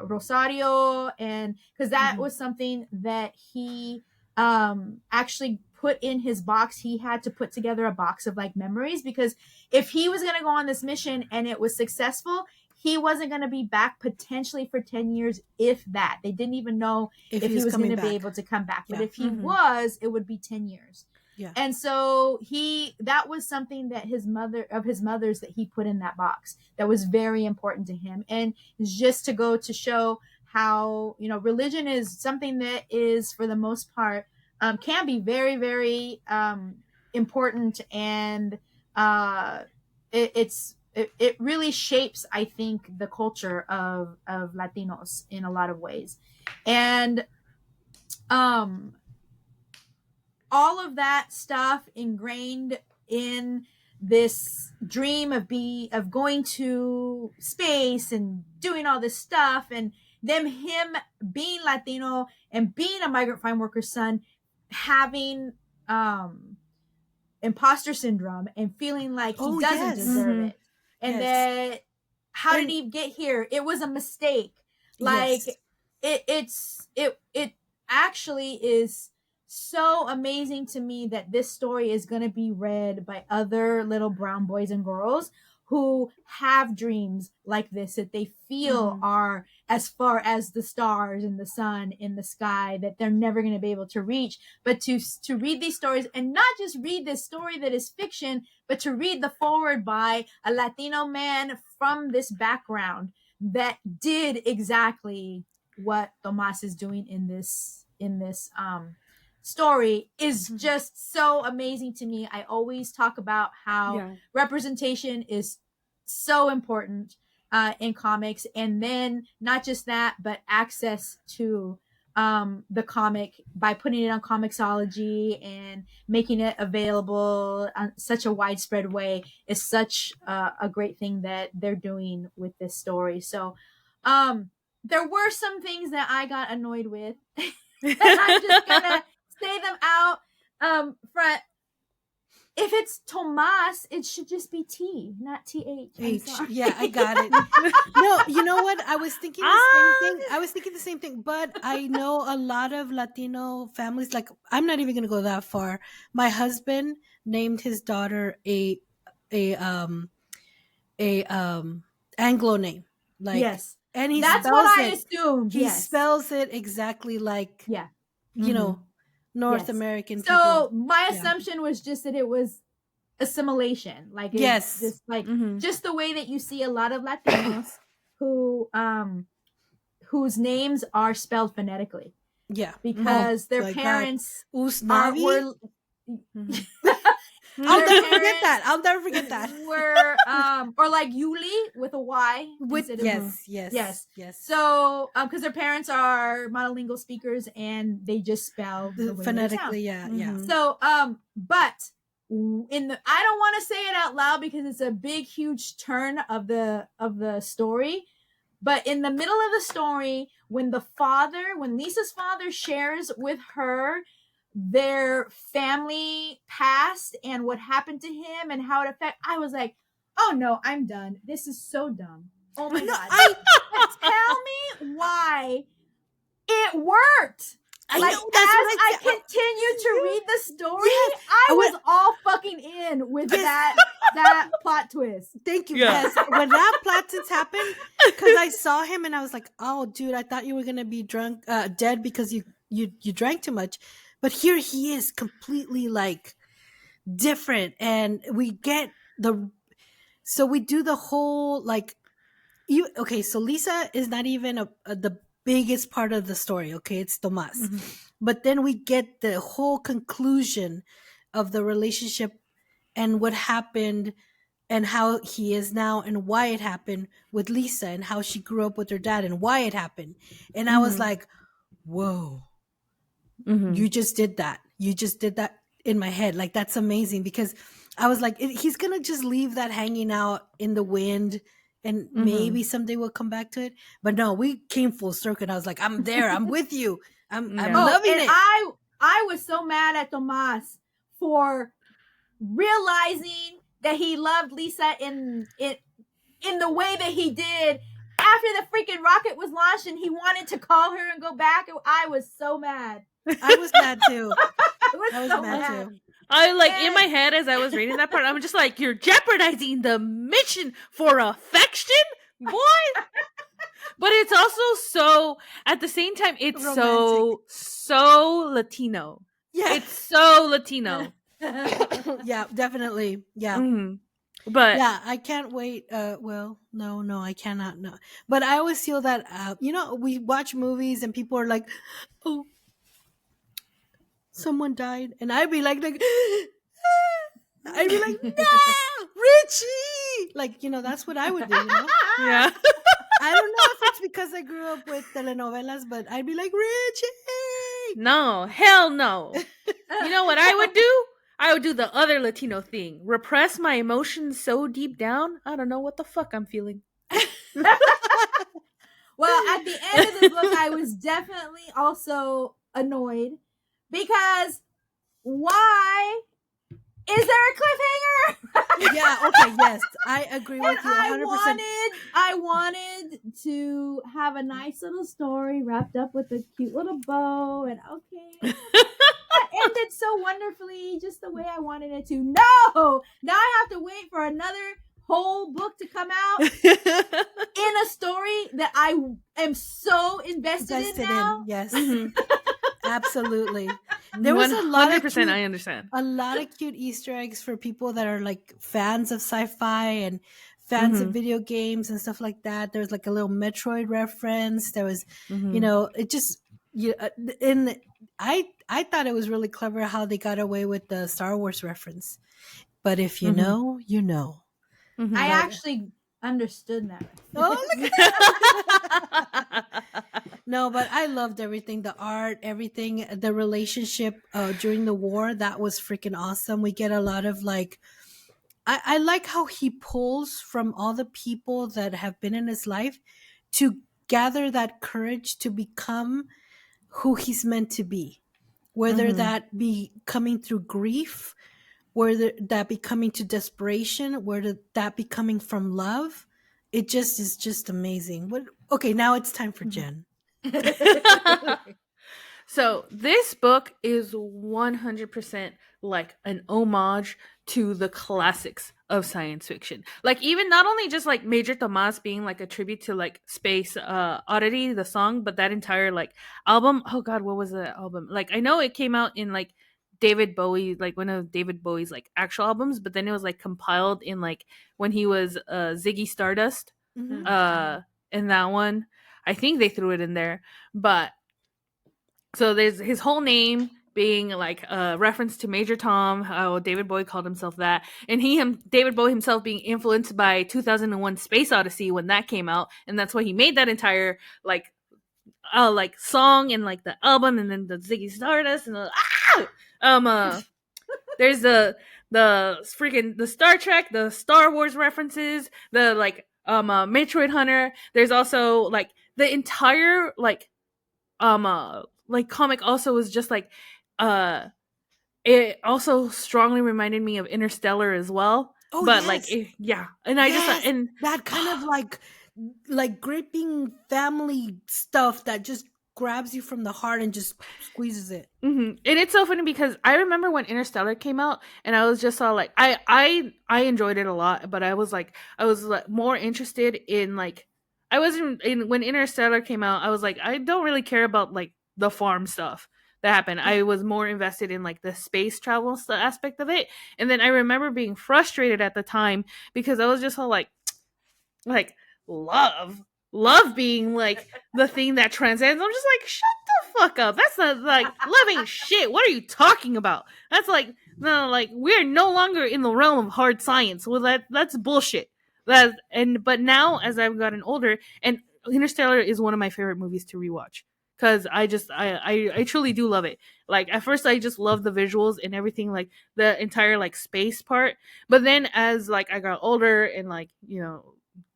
Rosario, and because that was something that he actually put in his box. He had to put together a box of like memories, because if he was going to go on this mission and it was successful, he wasn't going to be back potentially for 10 years, if that. They didn't even know if he was going to be able to come back. But if he was, it would be 10 years. Yeah. And so that was something that his mother's that he put in that box that was very important to him. And just to go to show how, religion is something that is, for the most part, can be very, very important, and it really shapes, I think, the culture of Latinos in a lot of ways. And all of that stuff ingrained in this dream of going to space and doing all this stuff, and him being Latino and being a migrant farm worker's son, having imposter syndrome and feeling like he doesn't deserve it, and that how did he get here? It was a mistake. Like it actually is so amazing to me that this story is going to be read by other little brown boys and girls who have dreams like this, that they feel are as far as the stars and the sun in the sky, that they're never going to be able to reach. But to read these stories, and not just read this story that is fiction, but to read the forward by a Latino man from this background that did exactly what Thomás is doing in this story is just so amazing to me. I always talk about how representation is so important in comics, and then not just that, but access to the comic by putting it on Comixology and making it available on such a widespread way is such a great thing that they're doing with this story. So there were some things that I got annoyed with. And I'm just gonna say them out front. If it's Thomás, it should just be T, not TH. Yeah, I got it. No, you know what? I was thinking the same thing. But I know a lot of Latino families. Like, I'm not even gonna go that far. My husband named his daughter a Anglo name. Like, yes. And he That's spells what I it. assumed. He yes. spells it exactly like, Yeah. you know, North Yes. American So people. my Yeah. assumption was just that it was assimilation. Like, it's Yes. just like, Mhm. just the way that you see a lot of Latinos who, whose names are spelled phonetically Yeah. because their like that. parents Usnavi? were. Mhm. I'll their never forget parents that. I'll never forget that. Were or like Yuli with a Y. With instead of- yes. So because their parents are monolingual speakers and they just spell the way they sound. Phonetically, yeah. Mhm. So but in the, I don't want to say it out loud because it's a big huge turn of the story. But in the middle of the story, when Lisa's father shares with her their family past and what happened to him and how it affected, I was like, oh no, I'm done. This is so dumb. Oh my god. Tell me why it worked. I Like, know, as that's what I continued to read the story, Yes. I was all fucking in with that plot twist. Thank you. Yeah. Yes. When that plot twist happened, because I saw him and I was like, oh, dude, I thought you were going to be dead because you drank too much. But here he is completely like different. And we get so we do the whole like, okay, so Lisa is not even the biggest part of the story. Okay. It's Thomás. Mhm. But then we get the whole conclusion of the relationship and what happened and how he is now and why it happened with Lisa and how she grew up with her dad and why it happened. And I was Mhm. like, whoa, Mhm. you just did that. You just did that in my head. Like, that's amazing because I was like, he's going to just leave that hanging out in the wind and maybe someday we'll come back to it. But no, we came full circle. And I was like, I'm there. I'm with you. I'm Yeah. loving and it. I was so mad at Thomás for realizing that he loved Lisa in the way that he did after the freaking rocket was launched and he wanted to call her and go back. I was so mad. I was mad too. I was so mad. too. I like in my head as I was reading that part, I'm just like, you're jeopardizing the mission for affection, boy. But it's also so at the same time, it's so Latino. Yeah. It's so Latino. Yeah, definitely. Yeah. Mhm. But Yeah, I can't wait. Well, no, I cannot. No, but I always feel that. We watch movies and people are like, "Oh, someone died," and I'd be like, I'd be like, "No, Richie!" Like, that's what I would do. yeah. I don't know if it's because I grew up with telenovelas, but I'd be like, Richie. No, hell no. You know what I would do? I would do the other Latino thing. Repress my emotions so deep down, I don't know what the fuck I'm feeling. Well, at the end of the book, I was definitely also annoyed because why is there a cliffhanger? Yeah, okay, yes. I agree with you 100%. I wanted to have a nice little story wrapped up with a cute little bow, and okay, that ended so wonderfully, just the way I wanted it to. No! Now I have to wait for another whole book to come out in a story that I am so invested in now. Yes. Mhm. Absolutely. There was a lot of 100%, I understand. a lot of cute Easter eggs for people that are like fans of sci-fi and fans of video games and stuff like that. There was like a little Metroid reference. There was, it just, and I thought it was really clever how they got away with the Star Wars reference. But if you know, you know. Mhm. I actually understood that. Oh, look at that. No, but I loved everything. The art, everything, the relationship during the war. That was freaking awesome. We get a lot of like, I like how he pulls from all the people that have been in his life to gather that courage to become who he's meant to be. Whether that be coming through grief, whether that be coming to desperation, whether that be coming from love. It just is just amazing. Okay, now it's time for Jen. So this book is 100% like an homage to the classics of science fiction. Like even not only just like Major Thomás being like a tribute to like Space Oddity, the song, but that entire like album. Oh God, what was the album? Like I know it came out in like David Bowie, like one of David Bowie's like actual albums, but then it was like compiled in like when he was Ziggy Stardust. In that one. I think they threw it in there. But so there's his whole name being like a reference to Major Tom, how David Bowie called himself that, and David Bowie himself being influenced by 2001 Space Odyssey when that came out, and that's why he made that entire like song and like the album, and then the Ziggy Stardust and there's the freaking the Star Trek, the Star Wars references, the like Metroid Hunter. There's also like the entire like comic also was just like it also strongly reminded me of Interstellar as well. Oh, but yes. like and I just and that kind of like gripping family stuff that just grabs you from the heart and just squeezes it. And it's so funny because I remember when Interstellar came out, and I was just all like, I enjoyed it a lot, but I was like more interested in like I wasn't in when Interstellar came out. I was like, I don't really care about like the farm stuff that happened. I was more invested in like the space travel aspect of it. And then I remember being frustrated at the time because I was just all like love being like the thing that transcends. I'm just like, shut the fuck up. That's not like loving shit. What are you talking about? That's like no, like we're no longer in the realm of hard science. Well, that's bullshit. But now as I've gotten older, and Interstellar is one of my favorite movies to rewatch because I truly do love it. Like at first I just love the visuals and everything, like the entire like space part. But then as like I got older and like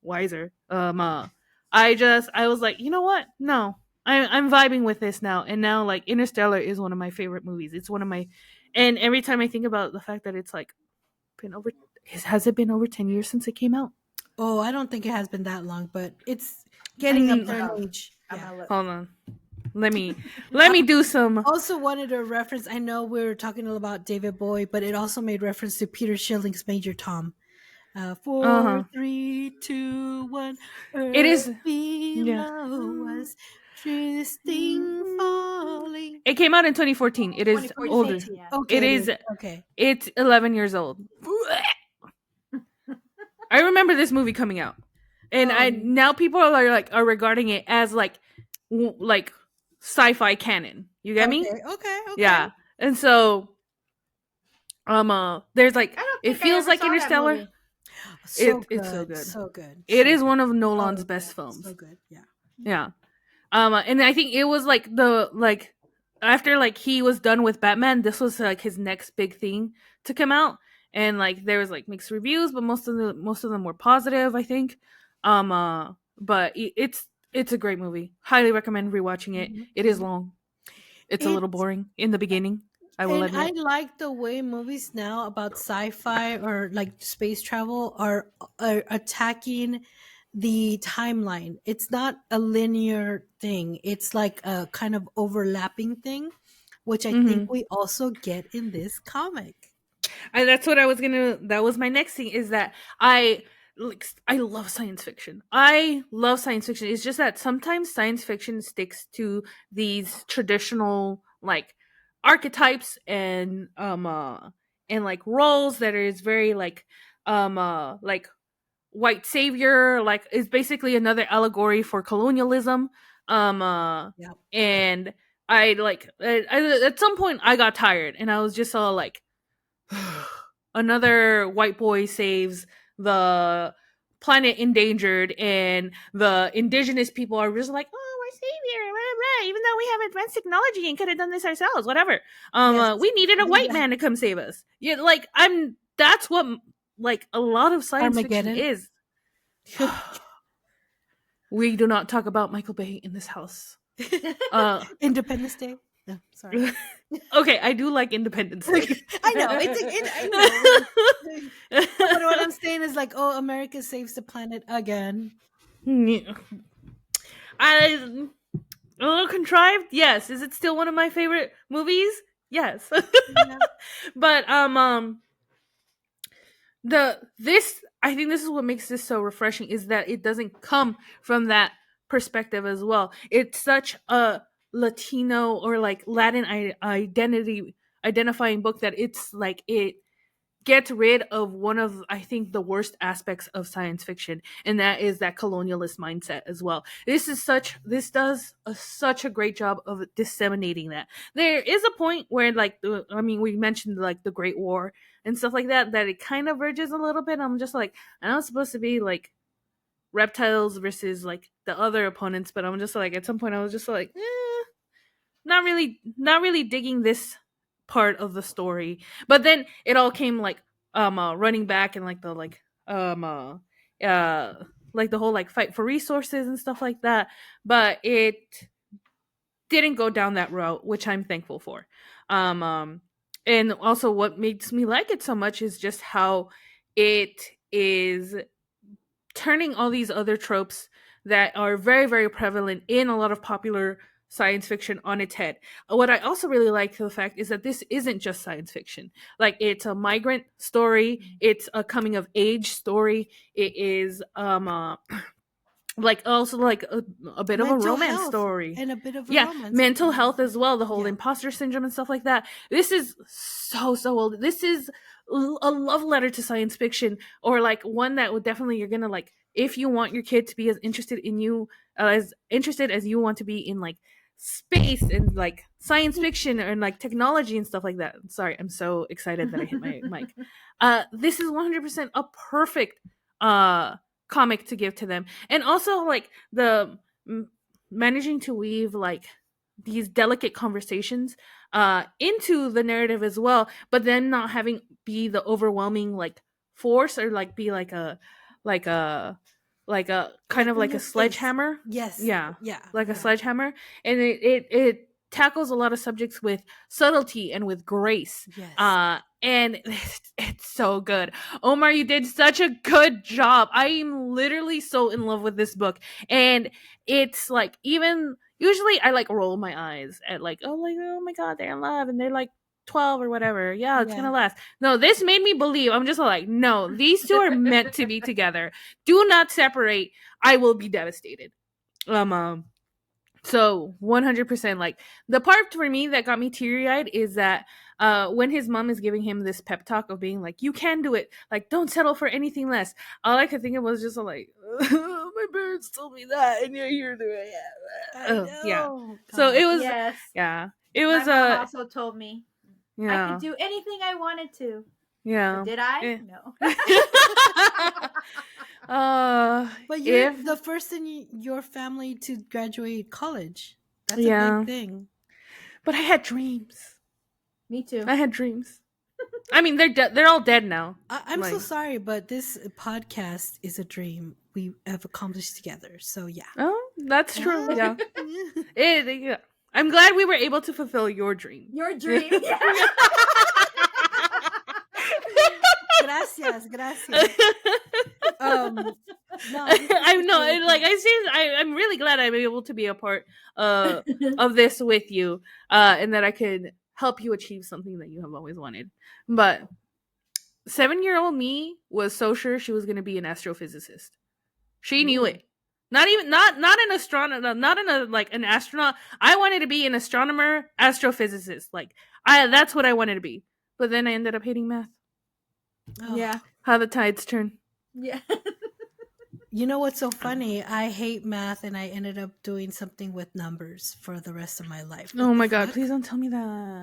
wiser, I was like, you know what? No, I'm vibing with this now. And now like Interstellar is one of my favorite movies. It's one of my, and every time I think about the fact that it's like has it been over 10 years since it came out? Oh, I don't think it has been that long, but it's getting up there in age. Yeah. Hold on. Let me do some. Also wanted to reference, I know we were talking about David Bowie, but it also made reference to Peter Schilling's Major Tom. 4, 3, 2, 1. It is below us, drifting, falling. It came out in 2014. It is older. Yeah. Okay, It is. Okay. It's 11 years old. I remember this movie coming out, and now people are regarding it as like sci-fi canon. You get me? Okay. Yeah, and so there's like it feels like Interstellar. It's so good. So good. It is one of Nolan's best films. So good. Yeah. Yeah. And I think it was like after like he was done with Batman, this was like his next big thing to come out. And like there was like mixed reviews, but most of them were positive, I think. But it's a great movie. Highly recommend rewatching it. Mm-hmm. It is long. It's a little boring in the beginning. I will admit. I like the way movies now about sci-fi or like space travel are attacking the timeline. It's not a linear thing. It's like a kind of overlapping thing, which I think we also get in this comic. And that's what that was my next thing, is that I love science fiction. It's just that sometimes science fiction sticks to these traditional like archetypes and like roles that is very like white savior, like is basically another allegory for colonialism. And I like at some point I got tired and I was just all like, another white boy saves the planet endangered, and the indigenous people are just like, oh, we're savior, blah, blah, even though we have advanced technology and could have done this ourselves, whatever. We needed a white man to come save us. Yeah, like that's what like a lot of science fiction is. We do not talk about Michael Bay in this house. Independence Day. No, sorry. Okay, I do like Independence Day. I know. I know. But what I'm saying is like, oh, America saves the planet again. A little contrived, yes. Is it still one of my favorite movies? Yes. Yeah. But I think this is what makes this so refreshing, is that it doesn't come from that perspective as well. It's such a Latino or like Latin identifying book that it's like it gets rid of one of, I think, the worst aspects of science fiction, and that is that colonialist mindset as well. This does such a great job of disseminating that. There is a point where like we mentioned like the Great War and stuff like that it kind of verges a little bit. I'm just like, I know it's supposed to be like reptiles versus like the other opponents, but I'm just like, at some point I was just like, not really digging this part of the story. But then it all came like running back and like the like the whole like fight for resources and stuff like that. But it didn't go down that route, which I'm thankful for. And also what makes me like it so much is just how it is turning all these other tropes that are very, very prevalent in a lot of popular science fiction on its head. What I also really like the fact is that this isn't just science fiction. Like, it's a migrant story, it's a coming of age story, it is like also like a bit of a romance story and a bit of romance, mental health as well, the whole imposter syndrome and stuff like that. This is so old. This is a love letter to science fiction, or like one that would definitely, you're gonna like, if you want your kid to be as interested as you want to be in like space and like science fiction and like technology and stuff like that. Sorry, I'm so excited that I hit my mic. This is 100% a perfect comic to give to them. And also like the managing to weave like these delicate conversations into the narrative as well, but then not having be the overwhelming like force, or like be like a kind of like a sledgehammer. Yes. Yeah. Like a sledgehammer. And it tackles a lot of subjects with subtlety and with grace. Yes. And it's so good. Omar, you did such a good job. I'm literally so in love with this book. And it's like, even usually I like roll my eyes at like, oh my God, they're in love and they're like 12 or whatever. Yeah, it's gonna last. No, this made me believe. I'm just like, no, these two are meant to be together. Do not separate. I will be devastated. So 100%, like, the part for me that got me teary-eyed is that when his mom is giving him this pep talk of being like, you can do it, like, don't settle for anything less. All I could think of was just like, my parents told me that, and you're doing it. Yeah. God. So it was, it was. My mom also told me I could do anything I wanted to. Yeah. But did I? No. But you're the first in your family to graduate college. That's a big thing. But I had dreams. Me too. I had dreams. I mean, they're all dead now. I'm so sorry, but this podcast is a dream we have accomplished together. So yeah. Oh, that's true. Yeah. I'm glad we were able to fulfill your dream. Your dream. Yeah. Gracias. No, I'm not like I'm really glad I'm able to be a part of this with you, and that I could help you achieve something that you have always wanted. But 7-year-old me was so sure she was going to be an astrophysicist. She knew it. Not an astronomer, not in a like an astronaut. I wanted to be an astronomer, astrophysicist. Like, that's what I wanted to be. But then I ended up hating math. Oh. Yeah. How the tides turn. Yeah. You know what's so funny? I hate math, and I ended up doing something with numbers for the rest of my life. Oh my God! Please don't tell me that.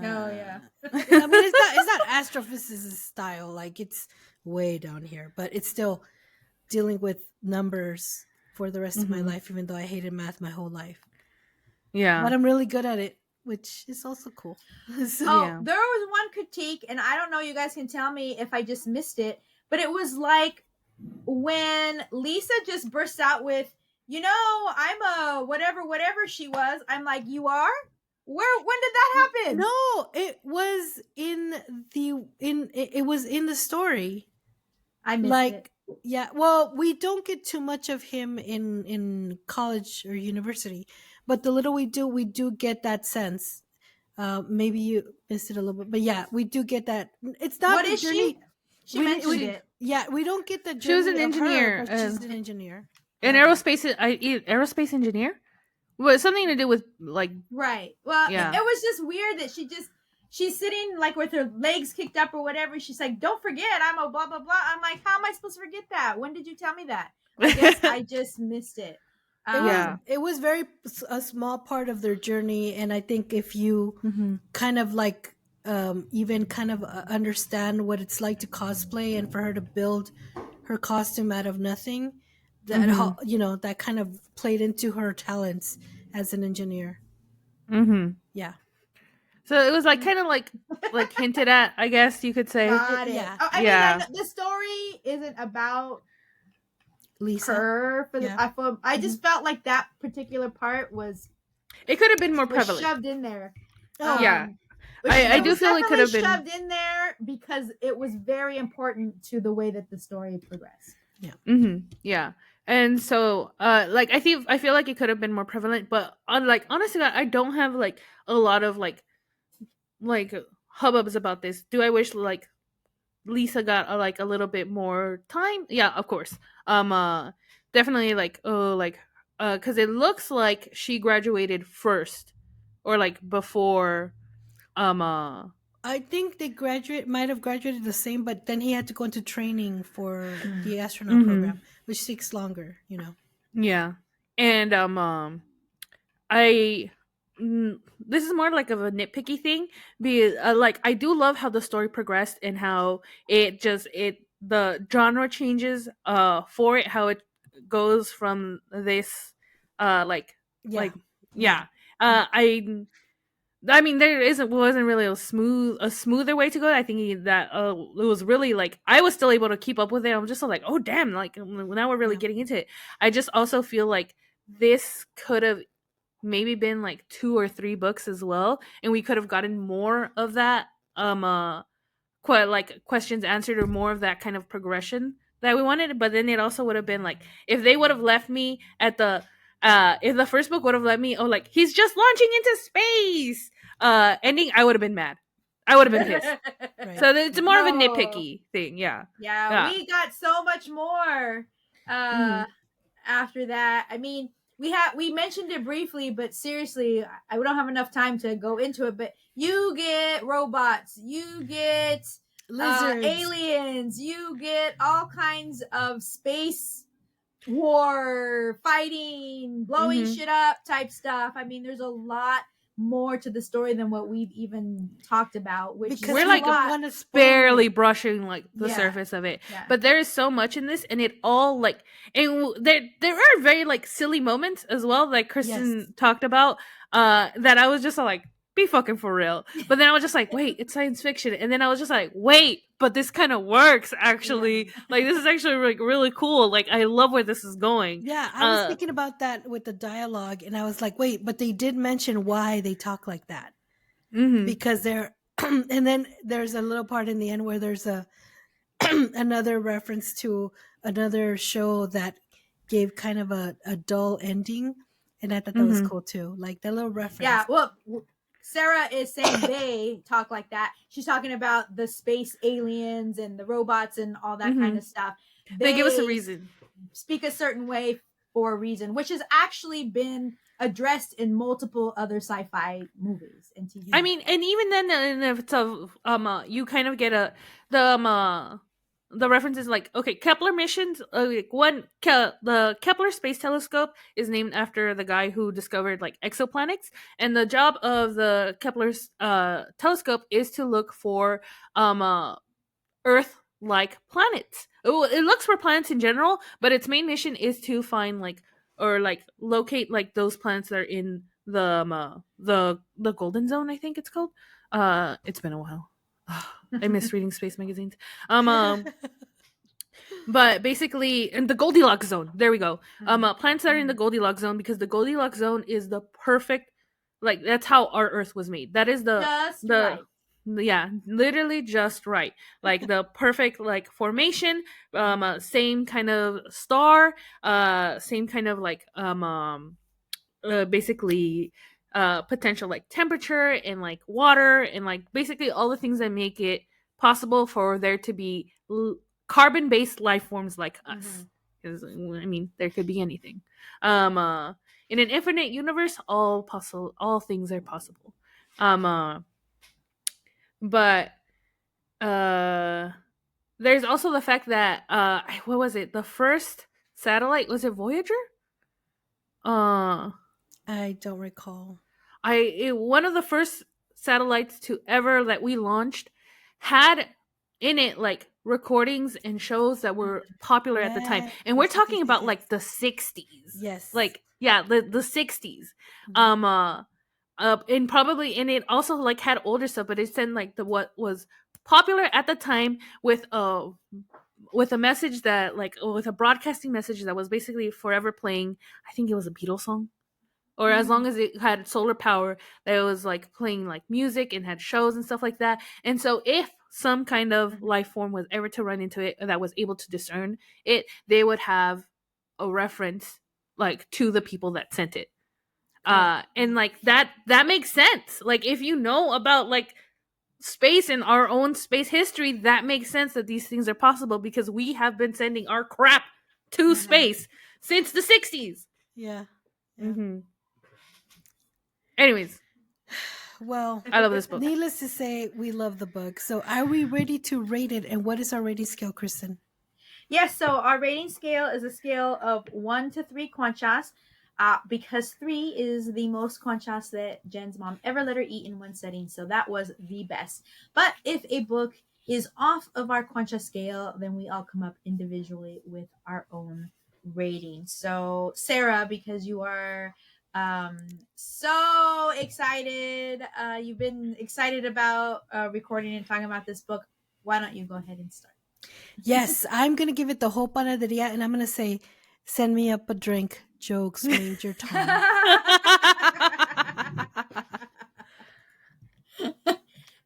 Oh yeah. I mean, it's not astrophysicist style. Like, it's way down here, but it's still dealing with numbers for the rest of my life, even though I hated math my whole life. Yeah. But I'm really good at it, which is also cool. There was one critique, and I don't know, you guys can tell me if I just missed it, but it was like when Lisa just burst out with, I'm a whatever she was. I'm like, you are? When did that happen? No, it was it was in the story. I missed it. Yeah, well, we don't get too much of him in college or university, but the little we do get that sense. Maybe you missed it a little bit, but yeah, we do get that. It's not What the is journey. she mentioned it. Yeah, we don't get the journey. She was an of engineer, her, but she's an engineer. An aerospace engineer. Well, something to do with like Right. Well, Yeah. it was just weird that she's sitting like with her legs kicked up or whatever. She's like, "Don't forget, I'm a blah blah blah." I'm like, "How am I supposed to forget that? When did you tell me that?" I guess I just missed it. It was very a small part of their journey, and I think if you kind of like even kind of understand what it's like to cosplay and for her to build her costume out of nothing, that that kind of played into her talents as an engineer. Yeah. So it was like kind of like hinted at, I guess you could say. Got it. Yeah. Oh, I mean, the story isn't about Lisa. her. I just felt like that particular part was. It could have been more prevalent. Shoved in there. Yeah. I do feel it could have been shoved in there because it was very important to the way that the story progressed. Yeah. Yeah. And so, like, I feel like it could have been more prevalent, but honestly, I don't have like a lot of like hubbubs about this. Do I wish like Lisa got like a little bit more time? Yeah, of course. Definitely like because it looks like she graduated first, or like before. I think they might have graduated the same, but then he had to go into training for the astronaut program, which takes longer, Yeah, and this is more like of a nitpicky thing, because like I do love how the story progressed and how the genre changes for it, how it goes from this I mean, wasn't really a smoother way to go. I think that it was really like I was still able to keep up with it. I'm just like, oh damn, like now we're really getting into it. I just also feel like this could have maybe been like 2 or 3 books as well, and we could have gotten more of that questions answered, or more of that kind of progression that we wanted. But then it also would have been like if they would have left me at the if the first book would have let me, like he's just launching into space ending, I would have been mad. I would have been pissed. Right. So it's more of a nitpicky thing. Yeah, we got so much more after that. I mean, we mentioned it briefly, but seriously, we don't have enough time to go into it. But you get robots, you get lizards, aliens, you get all kinds of space war fighting, blowing shit up type stuff. I mean, there's a lot more to the story than what we've even talked about, which because we're like barely brushing like the surface of it. But there is so much in this, and it all like, and there are very like silly moments as well, like Kristen talked about, that I was just like, be fucking for real. But then I was just like, wait, it's science fiction. And then I was just like, wait, but this kind of works actually. Like this is actually like really cool. Like I love where this is going. Yeah, I was thinking about that with the dialogue, and I was like, wait, but they did mention why they talk like that. Because they're and then there's a little part in the end where there's a another reference to another show that gave kind of a dull ending, and I thought that was cool too. Like that little reference. Yeah, well, Sarah is saying they talk like that. She's talking about the space aliens and the robots and all that kind of stuff. They give us a reason. Speak a certain way for a reason, which has actually been addressed in multiple other sci-fi movies and TV. I mean, and even then, if it's you kind of get the references like, okay, Kepler missions. The Kepler Space Telescope is named after the guy who discovered like exoplanets, and the job of the Kepler's telescope is to look for Earth-like planets. It looks for planets in general, but its main mission is to find locate like those planets that are in the Golden Zone, I think it's called. It's been a while. I miss reading space magazines. But basically, in the Goldilocks zone, there we go. Planets that are in the Goldilocks zone, because the Goldilocks zone is the perfect, like that's how our Earth was made. That is right. Yeah, literally just right. Like the perfect like formation, same kind of star, same kind of like basically potential like temperature and like water and like basically all the things that make it possible for there to be carbon-based life forms like us. Because I mean, there could be anything. In an infinite universe, all things are possible. But there's also the fact that what was it? The first satellite, was it Voyager? I don't recall. One of the first satellites to ever that we launched had in it like recordings and shows that were popular at the time, and we're talking about like the 60s. Yes, like yeah, the 60s. And probably, and it also like had older stuff, but it said like the what was popular at the time with a message that like with a broadcasting message that was basically forever playing. I think it was a Beatles song, or as long as it had solar power, that it was like playing like music and had shows and stuff like that. And so if some kind of life form was ever to run into it that was able to discern it, they would have a reference like to the people that sent it. And like that makes sense. Like if you know about like space and our own space history, that makes sense that these things are possible because we have been sending our crap to space since the 60s. Yeah. Anyways, well, I love this book. Needless to say, we love the book. So are we ready to rate it? And what is our rating scale, Kristen? Yes, so our rating scale is a scale of 1 to 3 conchas, because 3 is the most conchas that Jen's mom ever let her eat in one setting. So that was the best. But if a book is off of our concha scale, then we all come up individually with our own rating. So Sarah, because you are so excited, you've been excited about recording and talking about this book, why don't you go ahead and start? Yes, I'm going to give it the whole panaderia, and I'm going to say, send me up a drink. Jokes, Major Tom.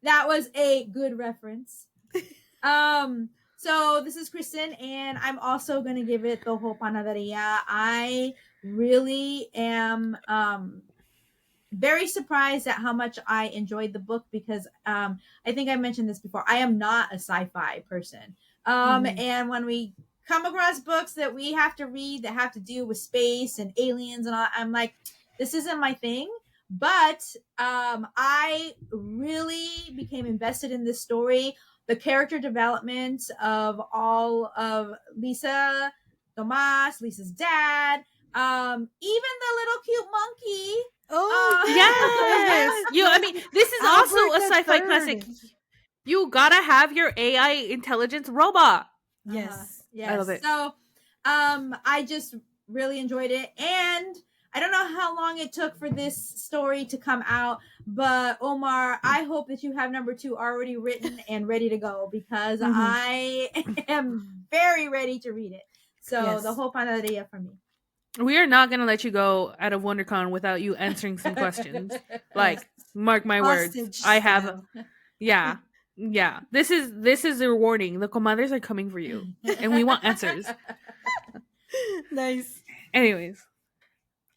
That was a good reference. So this is Kristen, and I'm also going to give it the whole panaderia. I really am very surprised at how much I enjoyed the book because I think I mentioned this before. I am not a sci-fi person. And when we come across books that we have to read that have to do with space and aliens and all, I'm like, this isn't my thing. But I really became invested in this story. The character development of all of Lisa, Thomás, Lisa's dad, even the little cute monkey. Oh, yes. I mean, this is also a sci-fi classic. You gotta have your AI intelligence robot. Yes. Yes. I love it. So, I just really enjoyed it, and I don't know how long it took for this story to come out, but Omar, I hope that you have number 2 already written and ready to go because I am very ready to read it. So the whole panaderia for me. We are not going to let you go out of WonderCon without you answering some questions. Like, mark my words. I have, yeah. This is your warning. The comadres are coming for you, and we want answers. Nice. Anyways,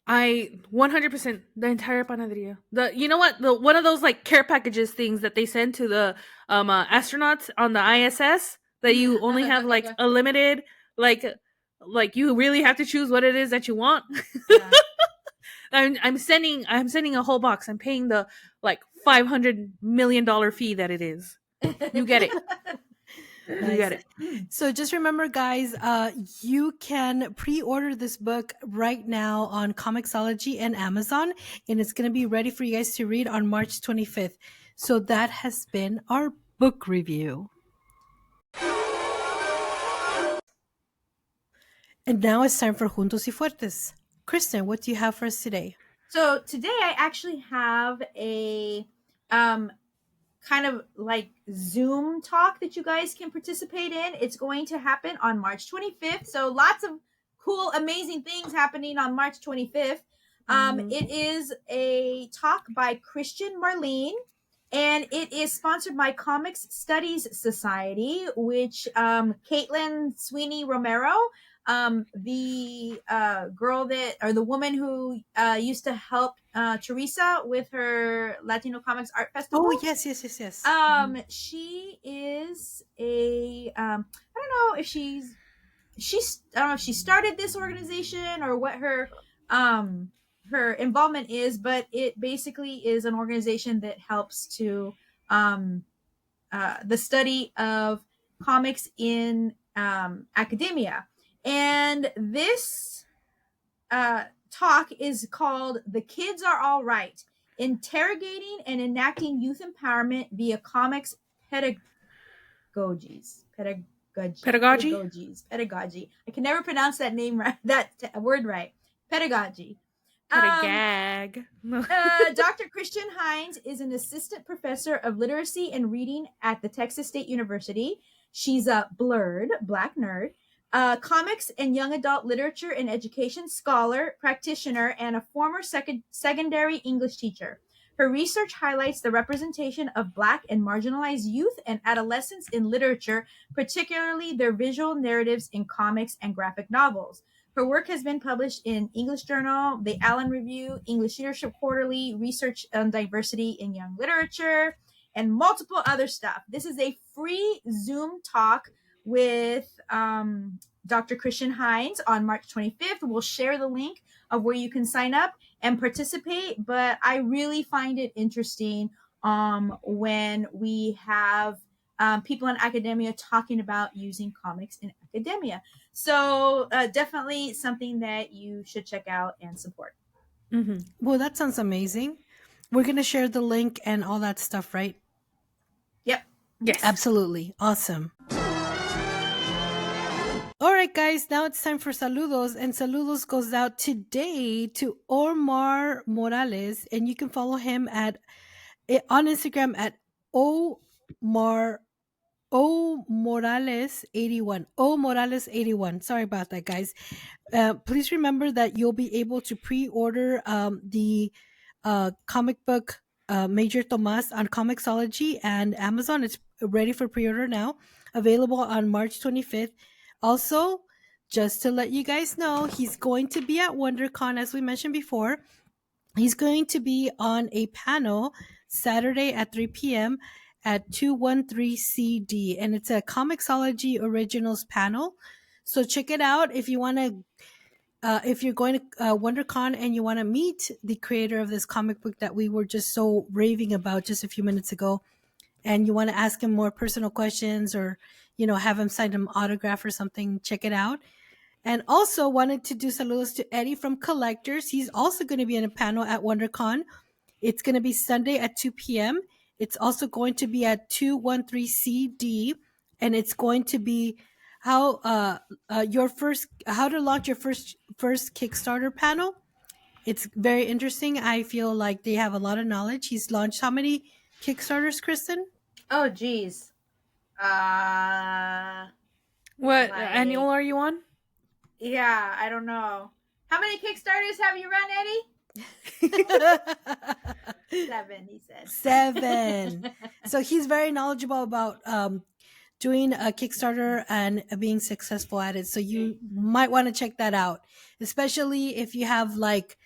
I 100% the entire panaderia. You know what? One of those like care packages things that they send to the astronauts on the ISS that you only have like a limited like you really have to choose what it is that you want. Yeah. I'm sending a whole box. I'm paying the like $500 million fee that it is. You get it. Nice. You get it. So just remember, guys, you can pre-order this book right now on Comixology and Amazon, and it's going to be ready for you guys to read on March 25th. So that has been our book review. And now it's time for Juntos y Fuertes. Kristen, what do you have for us today? So today I actually have a kind of like Zoom talk that you guys can participate in. It's going to happen on March 25th. So lots of cool, amazing things happening on March 25th. It is a talk by Christian Marlene, and it is sponsored by Comics Studies Society, which Caitlin Sweeney Romero the girl that, or the woman who used to help Teresa with her Latino Comics Art Festival. Oh, yes. She is a I don't know if she's I don't know if she started this organization or what her involvement is, but it basically is an organization that helps to the study of comics in academia. And this talk is called "The Kids Are All Right: Interrogating and Enacting Youth Empowerment via Comics Pedagogies." Pedagogy. I can never pronounce that name right. That word right. Pedagogy. Gag. Dr. Christian Hines is an assistant professor of literacy and reading at the Texas State University. She's a blurred black nerd, comics and young adult literature and education scholar, practitioner, and a former secondary English teacher. Her research highlights the representation of Black and marginalized youth and adolescents in literature, particularly their visual narratives in comics and graphic novels. Her work has been published in English Journal, the Allen Review, English Leadership Quarterly, Research on Diversity in Young Literature, and multiple other stuff. This is a free Zoom talk with Dr. Christian Hines on March 25th. We'll share the link of where you can sign up and participate, but I really find it interesting when we have people in academia talking about using comics in academia. So definitely something that you should check out and support. Mm-hmm. Well, that sounds amazing. We're going to share the link and all that stuff, right? Yep. Yes. Absolutely. Awesome. All right, guys, now it's time for saludos, and saludos goes out today to Omar Morales, and you can follow him on Instagram at Morales81. Morales81. Sorry about that, guys. Please remember that you'll be able to pre-order the comic book Major Thomás on Comixology and Amazon. It's ready for pre-order now, available on March 25th. Also, just to let you guys know, he's going to be at WonderCon, as we mentioned before. He's going to be on a panel Saturday at 3 p.m. at 213CD, and it's a Comixology Originals panel. So check it out if you want to. If you're going to WonderCon and you want to meet the creator of this comic book that we were just so raving about just a few minutes ago, and you want to ask him more personal questions or, have him sign an autograph or something, check it out. And also wanted to do saludos to Eddie from Collectors. He's also going to be in a panel at WonderCon. It's going to be Sunday at 2 p.m. It's also going to be at 213CD, and it's going to be how to launch your first Kickstarter panel. It's very interesting. I feel like they have a lot of knowledge. He's launched how many Kickstarters, Kristen? Oh, geez. What annual are you on? Yeah, I don't know. How many Kickstarters have you run, Eddie? 7, he said. 7. So he's very knowledgeable about doing a Kickstarter and being successful at it. So you might want to check that out, especially if you have like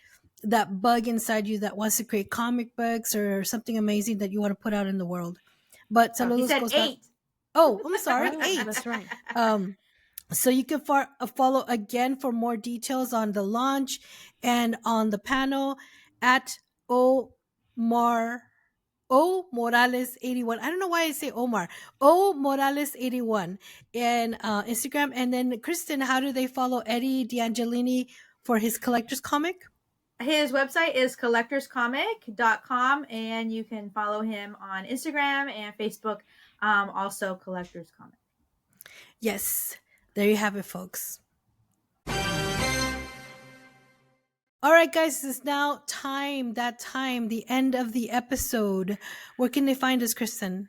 that bug inside you that wants to create comic books or something amazing that you want to put out in the world. But he said 8. Oh, I'm sorry. 8. That's right. So you can follow again for more details on the launch and on the panel at Morales81. I don't know why I say Omar. Morales81 and Instagram. And then Kristen, how do they follow Eddie DeAngelini for his collector's comic? His website is collectorscomic.com, and you can follow him on Instagram and Facebook, also Collectors Comic. Yes, there you have it, folks. All right, guys, it's now the end of the episode. Where can they find us, Kristen?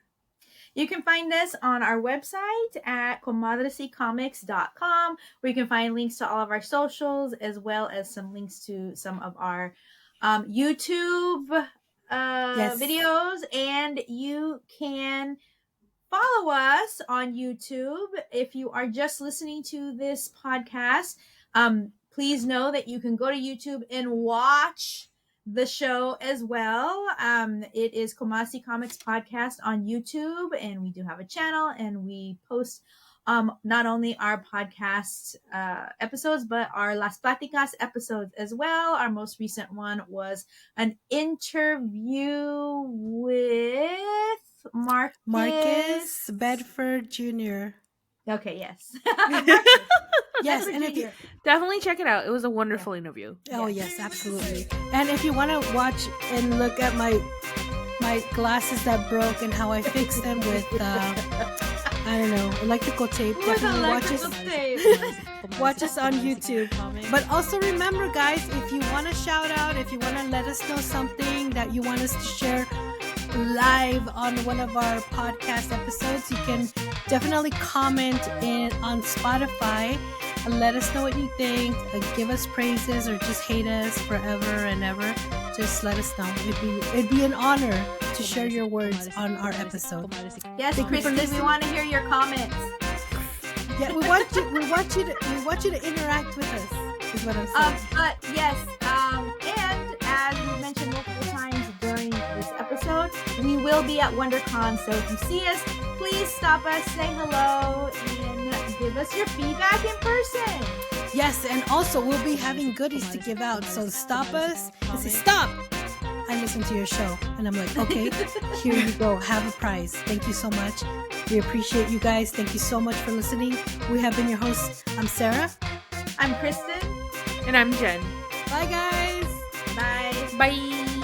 You can find us on our website at comadresycomics.com, where you can find links to all of our socials, as well as some links to some of our YouTube videos. And you can follow us on YouTube. If you are just listening to this podcast, please know that you can go to YouTube and watch the show as well. It is Thomás Comics Podcast on YouTube, and we do have a channel, and we post not only our podcast episodes, but our Las Platicas episodes as well. Our most recent one was an interview with Marques Bedford Jr. Okay, yes. Yes, and if you Definitely check it out. It was a wonderful interview. Oh yes, absolutely. And if you want to watch and look at my glasses that broke and how I fixed them with I don't know, electrical tape, definitely watch us on YouTube. But also remember, guys, if you want to shout out, if you want to let us know something that you want us to share live on one of our podcast episodes, you can definitely comment on Spotify and let us know what you think. Give us praises or just hate us forever and ever. Just let us know. It'd be an honor to share your words on our episode. Yes, Christy, we want to hear your comments. Yeah, we want you to interact with us. Is what I'm saying. But yes, and as we mentioned multiple times during this episode, we will be at WonderCon. So if you see us, please stop us, say hello, and give us your feedback in person. Yes, and also we'll be having goodies to give out. So stop us and say, stop! I listened to your show. And I'm like, okay, here you go. Have a prize. Thank you so much. We appreciate you guys. Thank you so much for listening. We have been your hosts. I'm Sarah. I'm Kristen. And I'm Jen. Bye, guys. Bye. Bye.